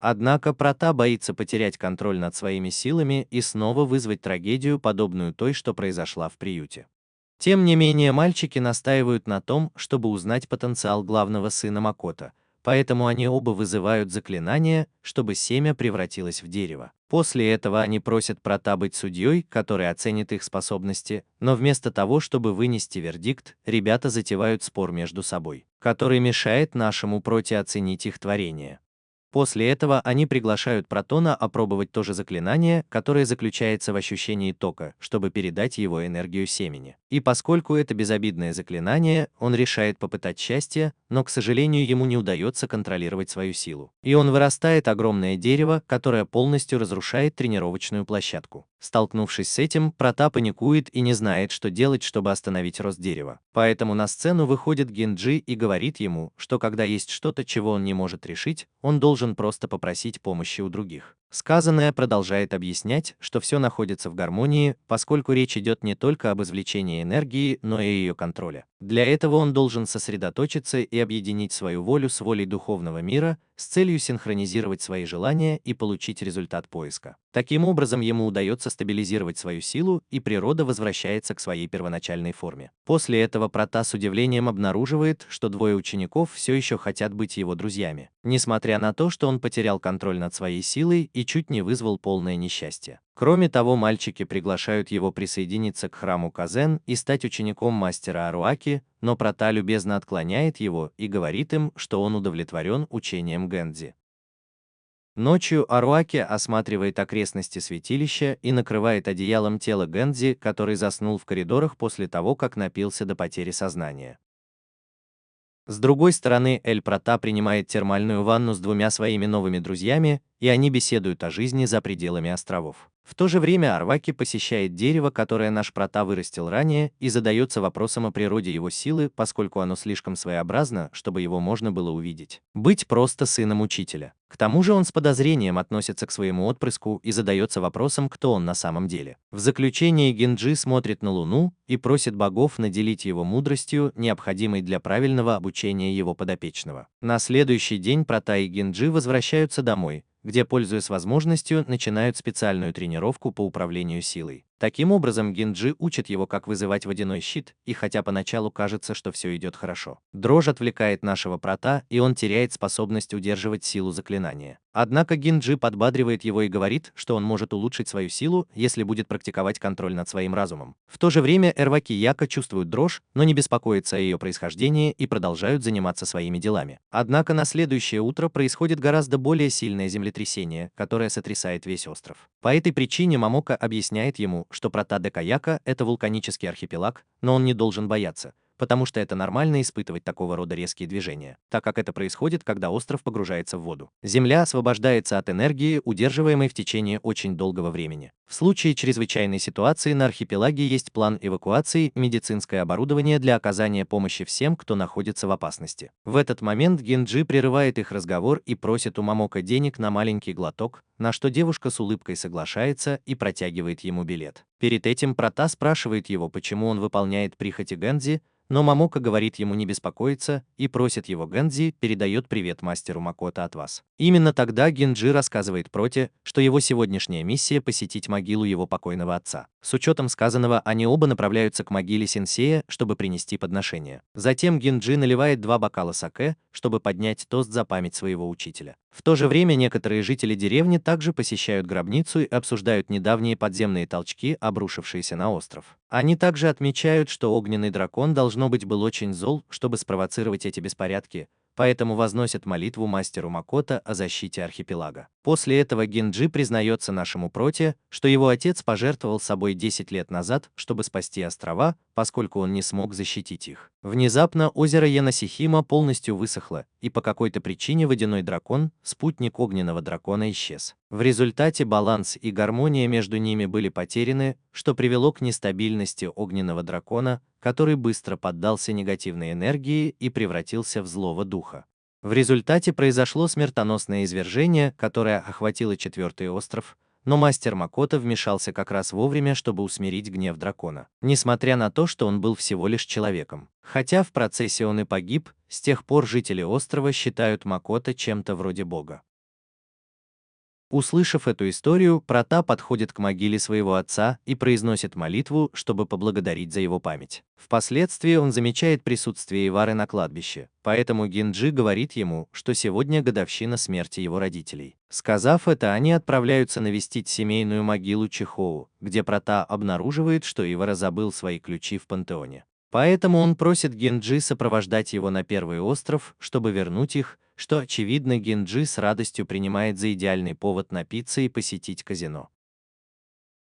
Speaker 2: Однако прота боится потерять контроль над своими силами и снова вызвать трагедию, подобную той, что произошла в приюте. Тем не менее, мальчики настаивают на том, чтобы узнать потенциал главного сына Макото, поэтому они оба вызывают заклинание, чтобы семя превратилось в дерево. После этого они просят прота быть судьей, который оценит их способности, но вместо того, чтобы вынести вердикт, ребята затевают спор между собой, который мешает нашему проте оценить их творение. После этого они приглашают Протона опробовать то же заклинание, которое заключается в ощущении тока, чтобы передать его энергию семени. И поскольку это безобидное заклинание, он решает попытать счастье, но, к сожалению, ему не удается контролировать свою силу. И он вырастает огромное дерево, которое полностью разрушает тренировочную площадку. Столкнувшись с этим, Прота паникует и не знает, что делать, чтобы остановить рост дерева. Поэтому на сцену выходит Генджи и говорит ему, что когда есть что-то, чего он не может решить, он должен просто попросить помощи у других. Сказанное продолжает объяснять, что все находится в гармонии, поскольку речь идет не только об извлечении энергии, но и ее контроле. Для этого он должен сосредоточиться и объединить свою волю с волей духовного мира с целью синхронизировать свои желания и получить результат поиска. Таким образом, ему удается стабилизировать свою силу, и природа возвращается к своей первоначальной форме. После этого Прота с удивлением обнаруживает, что двое учеников все еще хотят быть его друзьями, несмотря на то, что он потерял контроль над своей силой и чуть не вызвал полное несчастье. Кроме того, мальчики приглашают его присоединиться к храму Казен и стать учеником мастера Аруаки, но Прота любезно отклоняет его и говорит им, что он удовлетворен учением Гэнзи. Ночью Аруаки осматривает окрестности святилища и накрывает одеялом тело Гэнзи, который заснул в коридорах после того, как напился до потери сознания. С другой стороны, Эль Прота принимает термальную ванну с двумя своими новыми друзьями, и они беседуют о жизни за пределами островов. В то же время Арваки посещает дерево, которое наш Прота вырастил ранее, и задается вопросом о природе его силы, поскольку оно слишком своеобразно, чтобы его можно было увидеть. Быть просто сыном учителя. К тому же он с подозрением относится к своему отпрыску и задается вопросом, кто он на самом деле. В заключение Генджи смотрит на Луну и просит богов наделить его мудростью, необходимой для правильного обучения его подопечного. На следующий день Прота и Генджи возвращаются домой, где, пользуясь возможностью, начинают специальную тренировку по управлению силой. Таким образом, Генджи учит его, как вызывать водяной щит, и хотя поначалу кажется, что все идет хорошо, дрожь отвлекает нашего Прота, и он теряет способность удерживать силу заклинания. Однако Генджи подбадривает его и говорит, что он может улучшить свою силу, если будет практиковать контроль над своим разумом. В то же время Эрваки и Яка чувствуют дрожь, но не беспокоятся о ее происхождении и продолжают заниматься своими делами. Однако на следующее утро происходит гораздо более сильное землетрясение, которое сотрясает весь остров. По этой причине Мамока объясняет ему, что Прота де Каяка – это вулканический архипелаг, но он не должен бояться, потому что это нормально испытывать такого рода резкие движения, так как это происходит, когда остров погружается в воду. Земля освобождается от энергии, удерживаемой в течение очень долгого времени. В случае чрезвычайной ситуации на архипелаге есть план эвакуации, медицинское оборудование для оказания помощи всем, кто находится в опасности. В этот момент Генджи прерывает их разговор и просит у Мамока денег на маленький глоток, на что девушка с улыбкой соглашается и протягивает ему билет. Перед этим Прота спрашивает его, почему он выполняет прихоти Гэнзи, но Мамока говорит ему не беспокоиться и просит его Гэнзи передает привет мастеру Макото от вас. Именно тогда Генджи рассказывает Проте, что его сегодняшняя миссия посетить могилу его покойного отца. С учетом сказанного, они оба направляются к могиле сенсея, чтобы принести подношение. Затем Генджи наливает 2 бокала саке, чтобы поднять тост за память своего учителя. В то же время некоторые жители деревни также посещают гробницу и обсуждают недавние подземные толчки, обрушившиеся на остров. Они также отмечают, что огненный дракон должно быть был очень зол, чтобы спровоцировать эти беспорядки, поэтому возносят молитву мастеру Макото о защите архипелага. После этого Генджи признается нашему проте, что его отец пожертвовал собой 10 лет назад, чтобы спасти острова, поскольку он не смог защитить их. Внезапно озеро Янасихима полностью высохло, и по какой-то причине водяной дракон, спутник огненного дракона, исчез. В результате баланс и гармония между ними были потеряны, что привело к нестабильности огненного дракона, который быстро поддался негативной энергии и превратился в злого духа. В результате произошло смертоносное извержение, которое охватило четвертый остров, но мастер Макото вмешался как раз вовремя, чтобы усмирить гнев дракона, несмотря на то, что он был всего лишь человеком. Хотя в процессе он и погиб, с тех пор жители острова считают Макото чем-то вроде бога. Услышав эту историю, Прота подходит к могиле своего отца и произносит молитву, чтобы поблагодарить за его память. Впоследствии он замечает присутствие Ивары на кладбище, поэтому Генджи говорит ему, что сегодня годовщина смерти его родителей. Сказав это, они отправляются навестить семейную могилу Чихоу, где Прота обнаруживает, что Ивара забыл свои ключи в пантеоне. Поэтому он просит Генджи сопровождать его на первый остров, чтобы вернуть их, что, очевидно, Генджи с радостью принимает за идеальный повод напиться и посетить казино.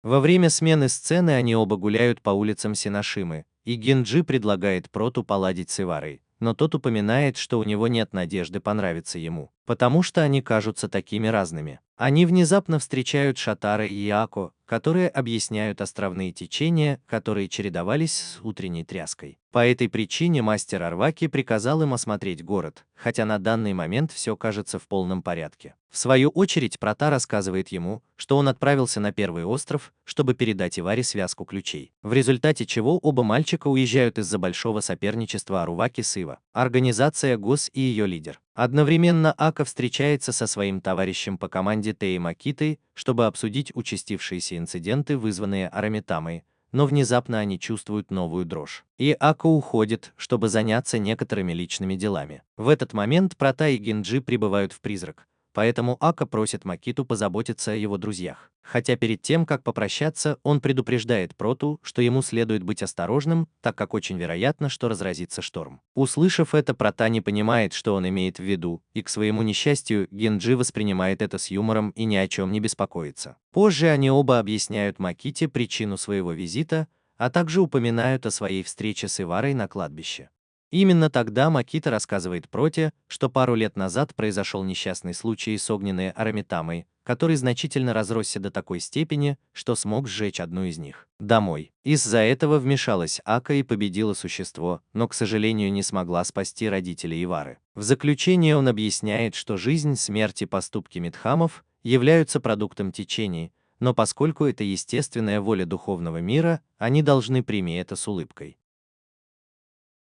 Speaker 2: Во время смены сцены они оба гуляют по улицам Синошимы, и Генджи предлагает Проту поладить с Иварой, но тот упоминает, что у него нет надежды понравиться ему, потому что они кажутся такими разными. Они внезапно встречают Шатара и Яко, которые объясняют островные течения, которые чередовались с утренней тряской. По этой причине мастер Арваки приказал им осмотреть город, хотя на данный момент все кажется в полном порядке. В свою очередь Прота рассказывает ему, что он отправился на первый остров, чтобы передать Иваре связку ключей, в результате чего оба мальчика уезжают из-за большого соперничества Аруваки с Ива, организация ГОС и ее лидер. Одновременно Ака встречается со своим товарищем по команде Тей Макитой, чтобы обсудить участившиеся инциденты, вызванные Арамитамой, но внезапно они чувствуют новую дрожь. И Ака уходит, чтобы заняться некоторыми личными делами. В этот момент Прота и Генджи прибывают в призрак, поэтому Ака просит Макиту позаботиться о его друзьях. Хотя перед тем, как попрощаться, он предупреждает Проту, что ему следует быть осторожным, так как очень вероятно, что разразится шторм. Услышав это, Прота не понимает, что он имеет в виду, и, к своему несчастью, Генджи воспринимает это с юмором и ни о чем не беспокоится. Позже они оба объясняют Маките причину своего визита, а также упоминают о своей встрече с Иварой на кладбище. Именно тогда Макита рассказывает Проте, что пару лет назад произошел несчастный случай с огненной Арамитамой, который значительно разросся до такой степени, что смог сжечь одну из них домой. Из-за этого вмешалась Ака и победила существо, но, к сожалению, не смогла спасти родителей Ивары. В заключение он объясняет, что жизнь, смерть и поступки Мидхамов являются продуктом течений, но поскольку это естественная воля духовного мира, они должны принять это с улыбкой.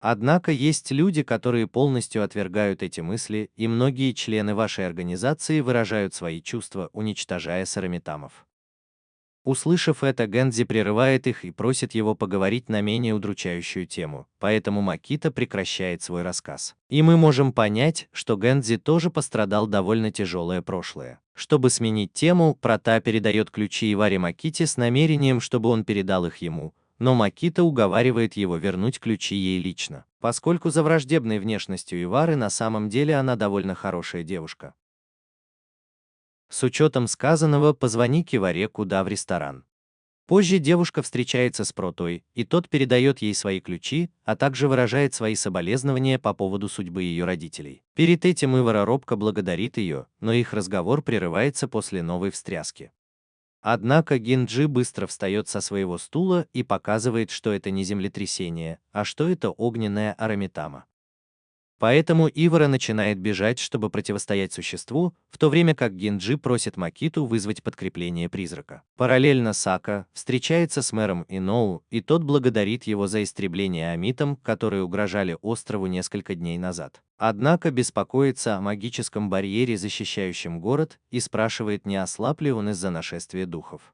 Speaker 2: Однако есть люди, которые полностью отвергают эти мысли, и многие члены вашей организации выражают свои чувства, уничтожая Сарамитамов. Услышав это, Гэнзи прерывает их и просит его поговорить на менее удручающую тему, поэтому Макита прекращает свой рассказ. И мы можем понять, что Гэнзи тоже пострадал довольно тяжелое прошлое. Чтобы сменить тему, Прота передает ключи Иваре Маките с намерением, чтобы он передал их ему, но Макита уговаривает его вернуть ключи ей лично, поскольку за враждебной внешностью Ивары на самом деле она довольно хорошая девушка. С учетом сказанного, позвони Иваре куда в ресторан. Позже девушка встречается с Протой, и тот передает ей свои ключи, а также выражает свои соболезнования по поводу судьбы ее родителей. Перед этим Ивара робко благодарит ее, но их разговор прерывается после новой встряски. Однако Генджи быстро встает со своего стула и показывает, что это не землетрясение, а что это огненная Арамитама. Поэтому Ивара начинает бежать, чтобы противостоять существу, в то время как Генджи просит Макиту вызвать подкрепление призрака. Параллельно Сака встречается с мэром Иноу, и тот благодарит его за истребление амитом, которые угрожали острову несколько дней назад. Однако беспокоится о магическом барьере, защищающем город, и спрашивает, не ослаб ли он из-за нашествия духов.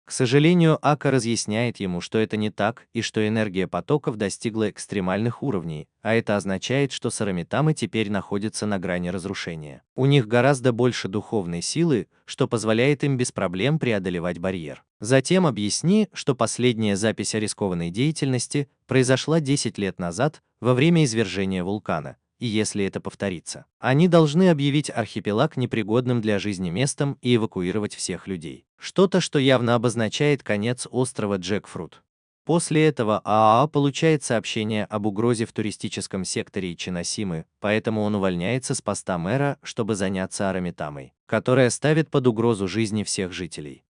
Speaker 2: К сожалению, Ака разъясняет ему, что это не так, и что энергия потоков достигла экстремальных уровней, а это означает, что Сарамитамы теперь находятся на грани разрушения. У них гораздо больше духовной силы, что позволяет им без проблем преодолевать барьер. Затем объясни, что последняя запись о рискованной деятельности произошла 10 лет назад, во время извержения вулкана, и если это повторится, они должны объявить архипелаг непригодным для жизни местом и эвакуировать всех людей. Что-то, что явно обозначает конец острова Джекфрут. После этого ААА получает сообщение об угрозе в туристическом секторе Ичиносимы, поэтому он увольняется с поста мэра, чтобы заняться Арамитамой, которая ставит под угрозу жизни всех жителей.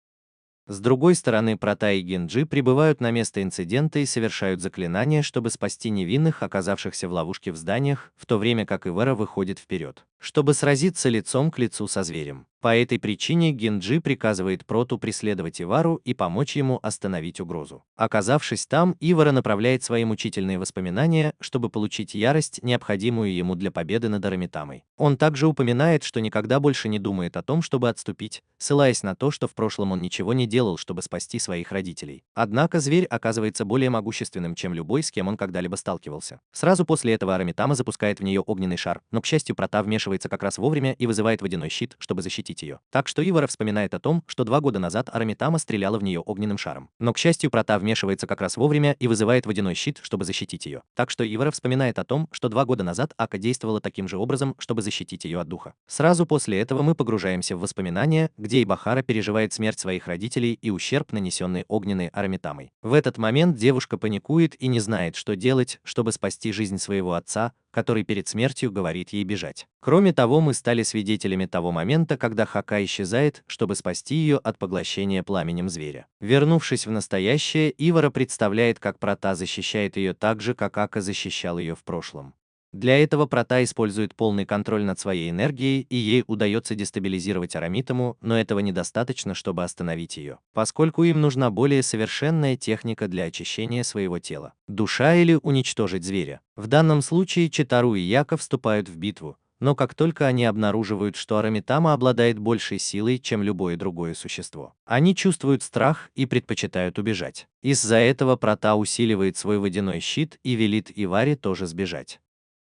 Speaker 2: С другой стороны, Прата и Генджи прибывают на место инцидента и совершают заклинание, чтобы спасти невинных, оказавшихся в ловушке в зданиях, в то время как Ивара выходит вперед, чтобы сразиться лицом к лицу со зверем. По этой причине Генджи приказывает Проту преследовать Ивару и помочь ему остановить угрозу. Оказавшись там, Ивара направляет свои мучительные воспоминания, чтобы получить ярость, необходимую ему для победы над Арамитамой. Он также упоминает, что никогда больше не думает о том, чтобы отступить, ссылаясь на то, что в прошлом он ничего не делал, чтобы спасти своих родителей. Однако зверь оказывается более могущественным, чем любой, с кем он когда-либо сталкивался. Сразу после этого Арамитама запускает в нее огненный шар, но, к счастью, Прота вмешивается как раз вовремя и вызывает водяной щит, чтобы защитить ее. Так что Ивара вспоминает о том, что 2 года назад Арамитама стреляла в нее огненным шаром. Но, к счастью, Прота вмешивается как раз вовремя и вызывает водяной щит, чтобы защитить ее. Так что Ивара вспоминает о том, что 2 года назад Ака действовала таким же образом, чтобы защитить ее от духа. Сразу после этого мы погружаемся в воспоминания, где Ибахара переживает смерть своих родителей и ущерб, нанесенный огненной Арамитамой. В этот момент девушка паникует и не знает, что делать, чтобы спасти жизнь своего отца, который перед смертью говорит ей бежать. Кроме того, мы стали свидетелями того момента, когда Хака исчезает, чтобы спасти ее от поглощения пламенем зверя. Вернувшись в настоящее, Ивара представляет, как Прота защищает ее так же, как Ака защищал ее в прошлом. Для этого Прота использует полный контроль над своей энергией, и ей удается дестабилизировать Арамитаму, но этого недостаточно, чтобы остановить ее, поскольку им нужна более совершенная техника для очищения своего тела. Душа или уничтожить зверя. В данном случае Читару и Яка вступают в битву, но как только они обнаруживают, что Арамитама обладает большей силой, чем любое другое существо, они чувствуют страх и предпочитают убежать. Из-за этого Прота усиливает свой водяной щит и велит Иваре тоже сбежать.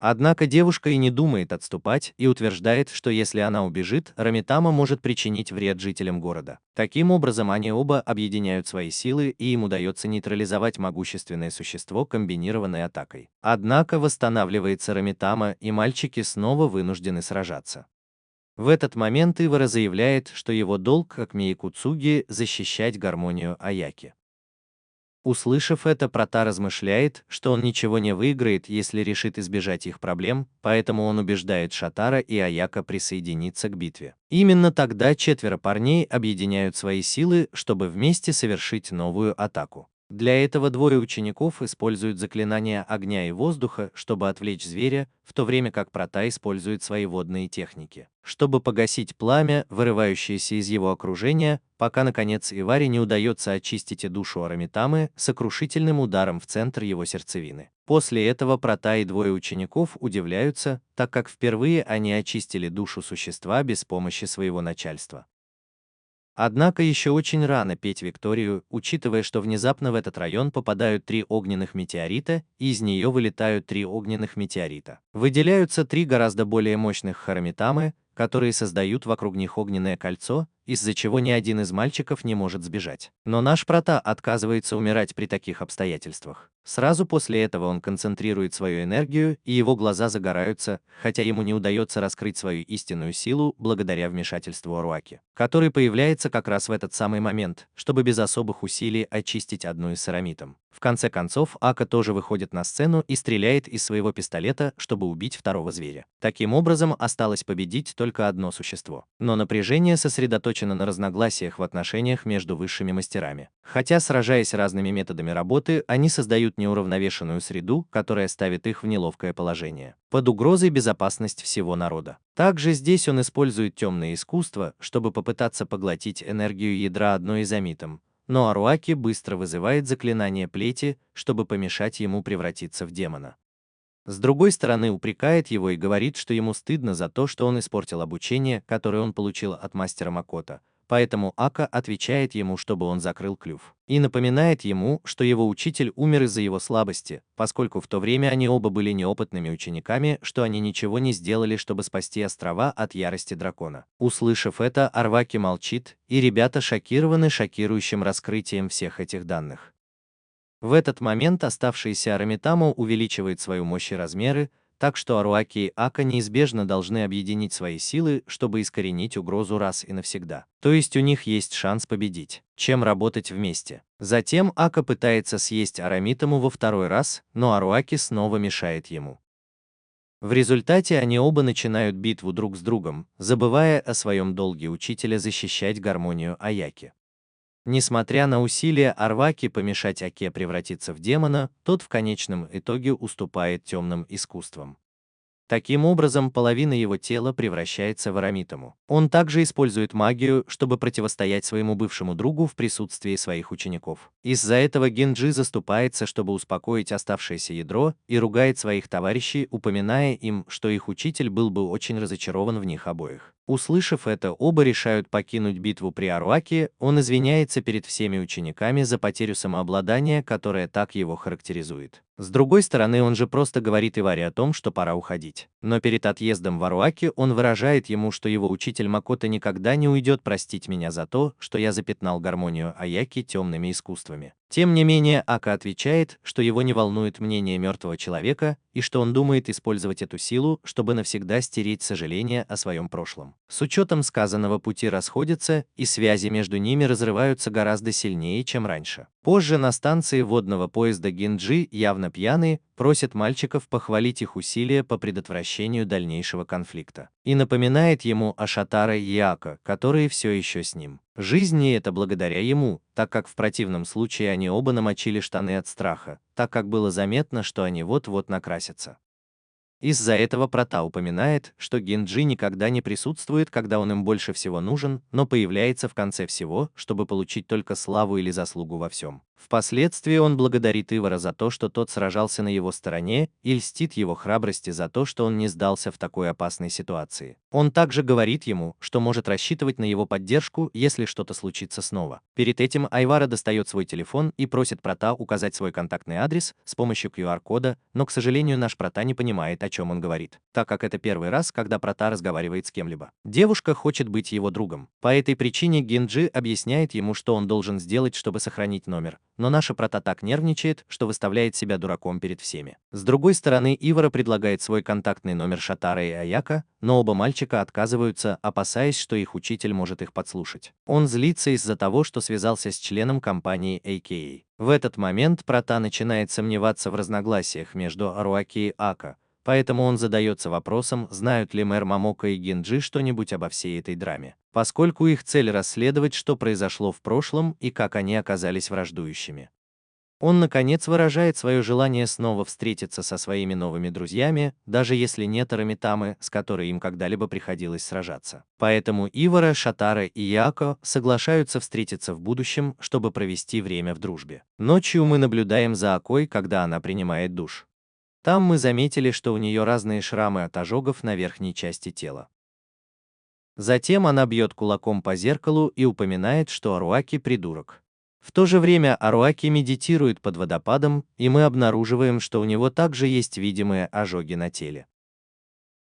Speaker 2: Однако девушка и не думает отступать и утверждает, что если она убежит, Арамитама может причинить вред жителям города. Таким образом, они оба объединяют свои силы, и им удается нейтрализовать могущественное существо комбинированной атакой. Однако восстанавливается Арамитама, и мальчики снова вынуждены сражаться. В этот момент Ивара заявляет, что его долг, как Миякуцуги, защищать гармонию Аяки. Услышав это, Прота размышляет, что он ничего не выиграет, если решит избежать их проблем, поэтому он убеждает Шатара и Аяка присоединиться к битве. Именно тогда 4 парней объединяют свои силы, чтобы вместе совершить новую атаку. Для этого 2 учеников используют заклинания огня и воздуха, чтобы отвлечь зверя, в то время как Прота использует свои водные техники, чтобы погасить пламя, вырывающееся из его окружения, пока, наконец, Иваре не удается очистить душу Арамитамы сокрушительным ударом в центр его сердцевины. После этого Прота и 2 учеников удивляются, так как впервые они очистили душу существа без помощи своего начальства. Однако еще очень рано петь Викторию, учитывая, что внезапно в этот район попадают 3 огненных метеорита, и из нее вылетают 3 огненных метеорита. Выделяются 3 гораздо более мощных Харамитамы, которые создают вокруг них огненное кольцо, из-за чего ни один из мальчиков не может сбежать. Но наш Прота отказывается умирать при таких обстоятельствах. Сразу после этого он концентрирует свою энергию, и его глаза загораются, хотя ему не удается раскрыть свою истинную силу благодаря вмешательству Аруаки, который появляется как раз в этот самый момент, чтобы без особых усилий очистить одну из Арамитам. В конце концов, Ака тоже выходит на сцену и стреляет из своего пистолета, чтобы убить второго зверя. Таким образом, осталось победить только одно существо. Но напряжение сосредоточено на разногласиях в отношениях между высшими мастерами. Хотя, сражаясь разными методами работы, они создают неуравновешенную среду, которая ставит их в неловкое положение. Под угрозой безопасность всего народа. Также здесь он использует темное искусство, чтобы попытаться поглотить энергию ядра одной из Амитам. Но Аруаки быстро вызывает заклинание плети, чтобы помешать ему превратиться в демона. С другой стороны, упрекает его и говорит, что ему стыдно за то, что он испортил обучение, которое он получил от мастера Макото. Поэтому Ака отвечает ему, чтобы он закрыл клюв. И напоминает ему, что его учитель умер из-за его слабости, поскольку в то время они оба были неопытными учениками, что они ничего не сделали, чтобы спасти острова от ярости дракона. Услышав это, Арваки молчит, и ребята шокированы шокирующим раскрытием всех этих данных. В этот момент оставшаяся Арамитама увеличивает свою мощь и размеры, так что Аруаки и Ака неизбежно должны объединить свои силы, чтобы искоренить угрозу раз и навсегда. То есть у них есть шанс победить, чем работать вместе. Затем Ака пытается съесть Арамитому во второй раз, но Аруаки снова мешает ему. В результате они оба начинают битву друг с другом, забывая о своем долге учителя защищать гармонию Аяки. Несмотря на усилия Арваки помешать Аке превратиться в демона, тот в конечном итоге уступает темным искусствам. Таким образом, половина его тела превращается в Арамитому. Он также использует магию, чтобы противостоять своему бывшему другу в присутствии своих учеников. Из-за этого Генджи заступается, чтобы успокоить оставшееся ядро, и ругает своих товарищей, упоминая им, что их учитель был бы очень разочарован в них обоих. Услышав это, оба решают покинуть битву при Аруаке, он извиняется перед всеми учениками за потерю самообладания, которая так его характеризует. С другой стороны, он же просто говорит Иваре о том, что пора уходить. Но перед отъездом в Аруаке он выражает ему, что его учитель Макото никогда не уйдет простить меня за то, что я запятнал гармонию Аяки темными искусствами. Тем не менее, Ака отвечает, что его не волнует мнение мертвого человека и что он думает использовать эту силу, чтобы навсегда стереть сожаление о своем прошлом. С учетом сказанного, пути расходятся, и связи между ними разрываются гораздо сильнее, чем раньше. Позже на станции водного поезда Генджи, явно пьяный, просит мальчиков похвалить их усилия по предотвращению дальнейшего конфликта. И напоминает ему о Шатаро и Яко, которые все еще с ним. Жизнь и это благодаря ему, так как в противном случае они оба намочили штаны от страха, так как было заметно, что они вот-вот накрасятся. Из-за этого Прата упоминает, что Генджи никогда не присутствует, когда он им больше всего нужен, но появляется в конце всего, чтобы получить только славу или заслугу во всем. Впоследствии он благодарит Ивара за то, что тот сражался на его стороне, и льстит его храбрости за то, что он не сдался в такой опасной ситуации. Он также говорит ему, что может рассчитывать на его поддержку, если что-то случится снова. Перед этим Айвара достает свой телефон и просит Прата указать свой контактный адрес с помощью QR-кода, но, к сожалению, наш Прата не понимает, о чем он говорит, так как это первый раз, когда Прата разговаривает с кем-либо. Девушка хочет быть его другом. По этой причине Генджи объясняет ему, что он должен сделать, чтобы сохранить номер. Но наша Прата так нервничает, что выставляет себя дураком перед всеми. С другой стороны, Ивара предлагает свой контактный номер Шатаро и Аяка, но оба мальчика отказываются, опасаясь, что их учитель может их подслушать. Он злится из-за того, что связался с членом компании AKA. В этот момент Прата начинает сомневаться в разногласиях между Аруаки и Ака, поэтому он задается вопросом, знают ли мэр Момоко и Генджи что-нибудь обо всей этой драме, поскольку их цель расследовать, что произошло в прошлом и как они оказались враждующими. Он, наконец, выражает свое желание снова встретиться со своими новыми друзьями, даже если нет Арамитамы, с которой им когда-либо приходилось сражаться. Поэтому Ивара, Шатаро и Яко соглашаются встретиться в будущем, чтобы провести время в дружбе. Ночью мы наблюдаем за Акой, когда она принимает душ. Там мы заметили, что у нее разные шрамы от ожогов на верхней части тела. Затем она бьет кулаком по зеркалу и упоминает, что Аруаки придурок. В то же время Аруаки медитирует под водопадом, и мы обнаруживаем, что у него также есть видимые ожоги на теле.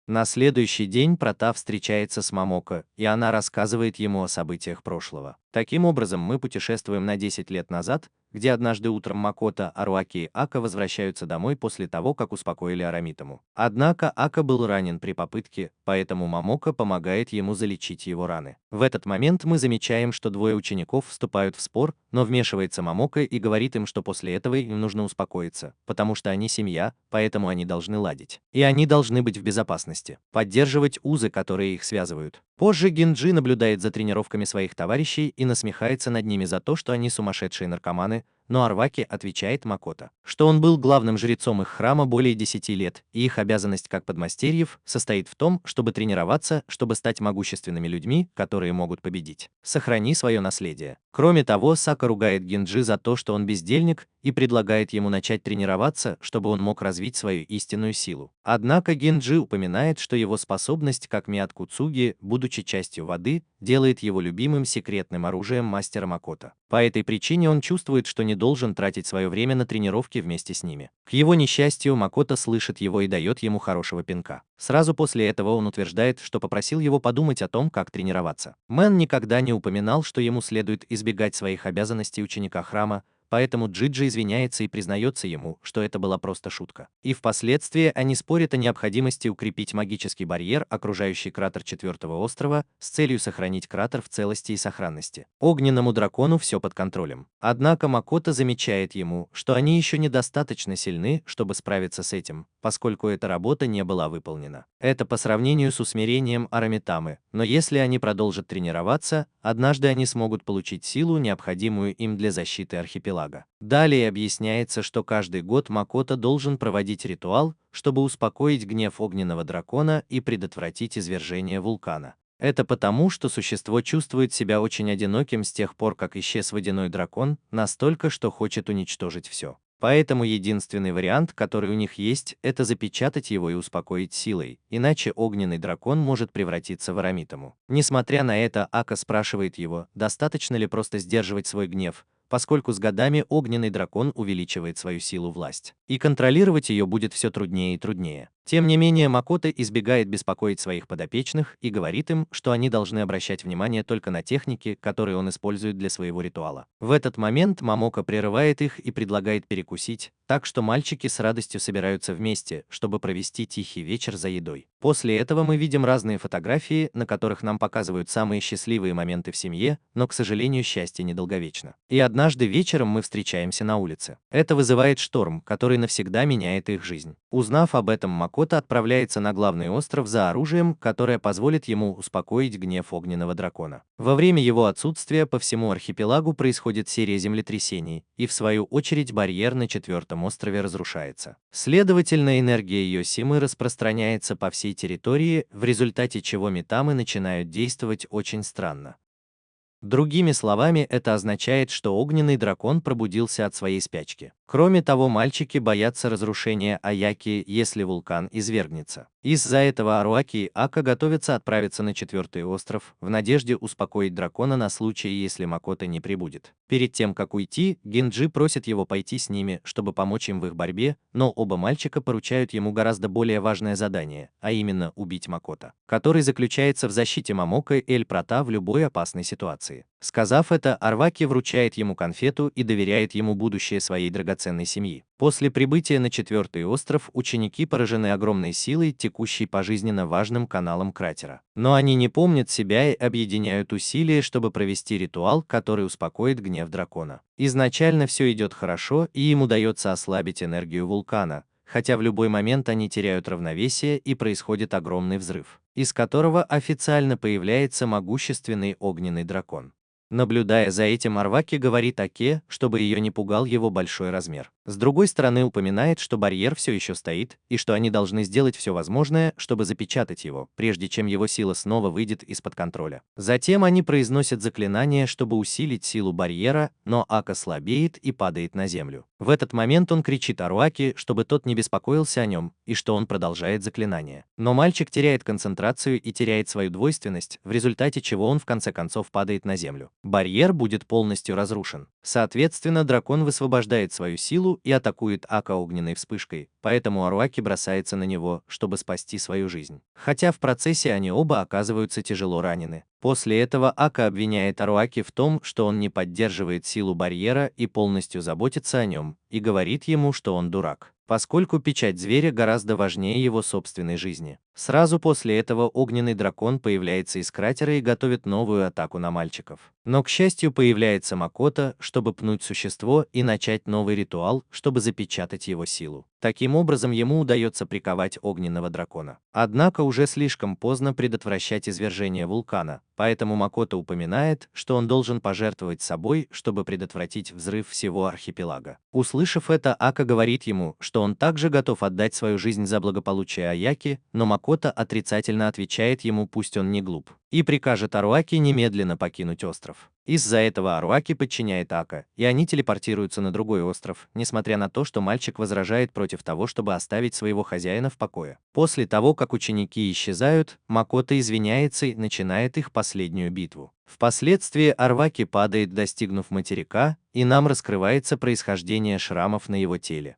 Speaker 2: На следующий день Прата встречается с Момоко, и она рассказывает ему о событиях прошлого. Таким образом, мы путешествуем на 10 лет назад, где однажды утром Макото, Аруаки и Ака возвращаются домой после того, как успокоили Арамитаму. Однако Ака был ранен при попытке, поэтому Момоко помогает ему залечить его раны. В этот момент мы замечаем, что двое учеников вступают в спор, но вмешивается Момоко и говорит им, что после этого им нужно успокоиться, потому что они семья, поэтому они должны ладить. И они должны быть в безопасности, поддерживать узы, которые их связывают. Позже Генджи наблюдает за тренировками своих товарищей и насмехается над ними за то, что они сумасшедшие наркоманы, но Арваки отвечает Макото, что он был главным жрецом их храма более 10 лет, и их обязанность как подмастерьев состоит в том, чтобы тренироваться, чтобы стать могущественными людьми, которые могут победить. Сохрани свое наследие. Кроме того, Сака ругает Генджи за то, что он бездельник, и предлагает ему начать тренироваться, чтобы он мог развить свою истинную силу. Однако Генджи упоминает, что его способность как Миатку Цуги, будучи частью воды, делает его любимым секретным оружием мастера Макото. По этой причине он чувствует, что не должен тратить свое время на тренировки вместе с ними. К его несчастью, Макото слышит его и дает ему хорошего пинка. Сразу после этого он утверждает, что попросил его подумать о том, как тренироваться. Мэн никогда не упоминал, что ему следует избегать своих обязанностей ученика храма, поэтому Джиджи извиняется и признается ему, что это была просто шутка. И впоследствии они спорят о необходимости укрепить магический барьер, окружающий кратер четвертого острова, с целью сохранить кратер в целости и сохранности. Огненному дракону все под контролем. Однако Макото замечает ему, что они еще недостаточно сильны, чтобы справиться с этим, поскольку эта работа не была выполнена. Это по сравнению с усмирением Арамитамы, но если они продолжат тренироваться, однажды они смогут получить силу, необходимую им для защиты архипелага. Далее объясняется, что каждый год Макото должен проводить ритуал, чтобы успокоить гнев огненного дракона и предотвратить извержение вулкана. Это потому, что существо чувствует себя очень одиноким с тех пор, как исчез водяной дракон, настолько, что хочет уничтожить все. Поэтому единственный вариант, который у них есть, это запечатать его и успокоить силой, иначе огненный дракон может превратиться в Арамитаму. Несмотря на это, Ака спрашивает его, достаточно ли просто сдерживать свой гнев, поскольку с годами огненный дракон увеличивает свою силу власть, и контролировать ее будет все труднее и труднее. Тем не менее, Макото избегает беспокоить своих подопечных и говорит им, что они должны обращать внимание только на техники, которые он использует для своего ритуала. В этот момент Момоко прерывает их и предлагает перекусить, так что мальчики с радостью собираются вместе, чтобы провести тихий вечер за едой. После этого мы видим разные фотографии, на которых нам показывают самые счастливые моменты в семье, но, к сожалению, счастье недолговечно. И однажды вечером мы встречаемся на улице. Это вызывает шторм, который навсегда меняет их жизнь. Узнав об этом, Макото отправляется на главный остров за оружием, которое позволит ему успокоить гнев огненного дракона. Во время его отсутствия по всему архипелагу происходит серия землетрясений, и в свою очередь барьер на четвертом острове разрушается. Следовательно, энергия Йосимы распространяется по всей территории, в результате чего Митамы начинают действовать очень странно. Другими словами, это означает, что огненный дракон пробудился от своей спячки. Кроме того, мальчики боятся разрушения Аяки, если вулкан извергнется. Из-за этого Аруаки и Ака готовятся отправиться на четвертый остров, в надежде успокоить дракона на случай, если Макото не прибудет. Перед тем, как уйти, Генджи просит его пойти с ними, чтобы помочь им в их борьбе, но оба мальчика поручают ему гораздо более важное задание, а именно убить Макото, который заключается в защите Момоко и Эль-Прата в любой опасной ситуации. Сказав это, Арваки вручает ему конфету и доверяет ему будущее своей драгоценной семьи. После прибытия на четвертый остров ученики поражены огромной силой, текущей по жизненно важным каналам кратера. Но они не помнят себя и объединяют усилия, чтобы провести ритуал, который успокоит гнев дракона. Изначально все идет хорошо, и им удается ослабить энергию вулкана, хотя в любой момент они теряют равновесие и происходит огромный взрыв, из которого официально появляется могущественный огненный дракон. Наблюдая за этим, Арваки говорит Аке, чтобы ее не пугал его большой размер. С другой стороны, упоминает, что барьер все еще стоит, и что они должны сделать все возможное, чтобы запечатать его, прежде чем его сила снова выйдет из-под контроля. Затем они произносят заклинание, чтобы усилить силу барьера, но Ака слабеет и падает на землю. В этот момент он кричит Аруаки, чтобы тот не беспокоился о нем, и что он продолжает заклинание. Но мальчик теряет концентрацию и теряет свою двойственность, в результате чего он в конце концов падает на землю. Барьер будет полностью разрушен. Соответственно, дракон высвобождает свою силу и атакует Ака огненной вспышкой, поэтому Аруаки бросается на него, чтобы спасти свою жизнь. Хотя в процессе они оба оказываются тяжело ранены. После этого Ака обвиняет Аруаки в том, что он не поддерживает силу барьера и полностью заботится о нем, и говорит ему, что он дурак, поскольку печать зверя гораздо важнее его собственной жизни. Сразу после этого огненный дракон появляется из кратера и готовит новую атаку на мальчиков. Но, к счастью, появляется Макото, чтобы пнуть существо и начать новый ритуал, чтобы запечатать его силу. Таким образом, ему удается приковать огненного дракона. Однако уже слишком поздно предотвращать извержение вулкана, поэтому Макото упоминает, что он должен пожертвовать собой, чтобы предотвратить взрыв всего архипелага. Услышав это, Ака говорит ему, что он также готов отдать свою жизнь за благополучие Аяки, но Макото отрицательно отвечает ему, пусть он не глуп, и прикажет Аруаки немедленно покинуть остров. Из-за этого Аруаки подчиняет Ака, и они телепортируются на другой остров, несмотря на то, что мальчик возражает против того, чтобы оставить своего хозяина в покое. После того, как ученики исчезают, Макото извиняется и начинает их последнюю битву. Впоследствии Арваки падает, достигнув материка, и нам раскрывается происхождение шрамов на его теле.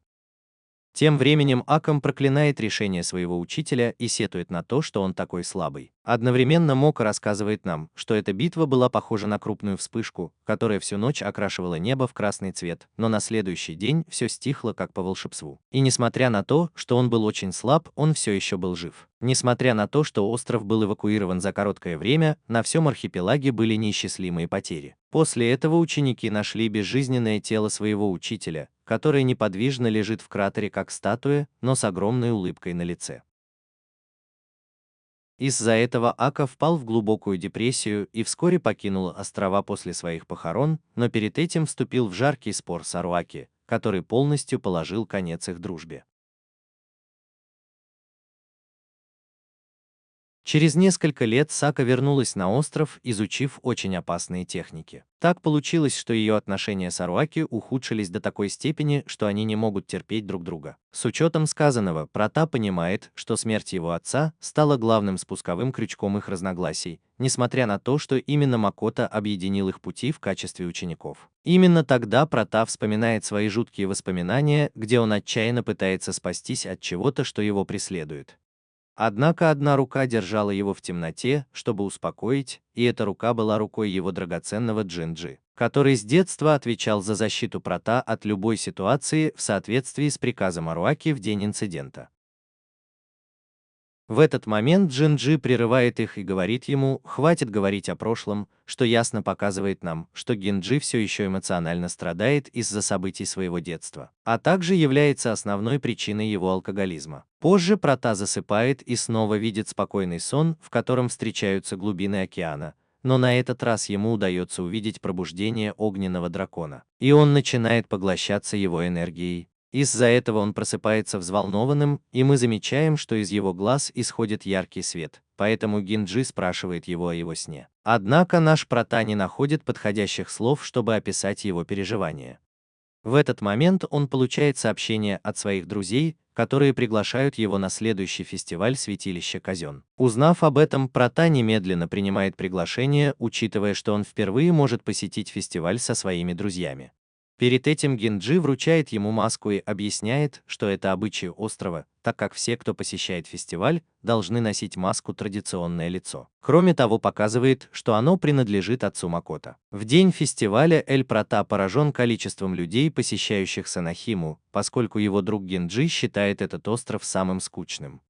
Speaker 2: Тем временем Акам проклинает решение своего учителя и сетует на то, что он такой слабый. Одновременно Мока рассказывает нам, что эта битва была похожа на крупную вспышку, которая всю ночь окрашивала небо в красный цвет, но на следующий день все стихло как по волшебству. И несмотря на то, что он был очень слаб, он все еще был жив. Несмотря на то, что остров был эвакуирован за короткое время, на всем архипелаге были неисчислимые потери. После этого ученики нашли безжизненное тело своего учителя, который неподвижно лежит в кратере как статуя, но с огромной улыбкой на лице. Из-за этого Ака впал в глубокую депрессию и вскоре покинул острова после своих похорон, но перед этим вступил в жаркий спор с Аруаки, который полностью положил конец их дружбе. Через несколько лет Сака вернулась на остров, изучив очень опасные техники. Так получилось, что ее отношения с Аруаки ухудшились до такой степени, что они не могут терпеть друг друга. С учетом сказанного, Прата понимает, что смерть его отца стала главным спусковым крючком их разногласий, несмотря на то, что именно Макото объединил их пути в качестве учеников. Именно тогда Прата вспоминает свои жуткие воспоминания, где он отчаянно пытается спастись от чего-то, что его преследует. Однако одна рука держала его в темноте, чтобы успокоить, и эта рука была рукой его драгоценного Джинджи, который с детства отвечал за защиту Прата от любой ситуации в соответствии с приказом Аруаки в день инцидента. В этот момент Джинджи прерывает их и говорит ему: «Хватит говорить о прошлом», что ясно показывает нам, что Генджи все еще эмоционально страдает из-за событий своего детства, а также является основной причиной его алкоголизма. Позже Прата засыпает и снова видит спокойный сон, в котором встречаются глубины океана, но на этот раз ему удается увидеть пробуждение огненного дракона, и он начинает поглощаться его энергией. Из-за этого он просыпается взволнованным, и мы замечаем, что из его глаз исходит яркий свет, поэтому Генджи спрашивает его о его сне. Однако наш Прата не находит подходящих слов, чтобы описать его переживания. В этот момент он получает сообщение от своих друзей, которые приглашают его на следующий фестиваль святилища Казён. Узнав об этом, Прата немедленно принимает приглашение, учитывая, что он впервые может посетить фестиваль со своими друзьями. Перед этим Генджи вручает ему маску и объясняет, что это обычай острова, так как все, кто посещает фестиваль, должны носить маску «Традиционное лицо». Кроме того, показывает, что оно принадлежит отцу Макото. В день фестиваля Эль Прата поражен количеством людей, посещающих Санахиму, поскольку его друг Генджи считает этот остров самым скучным.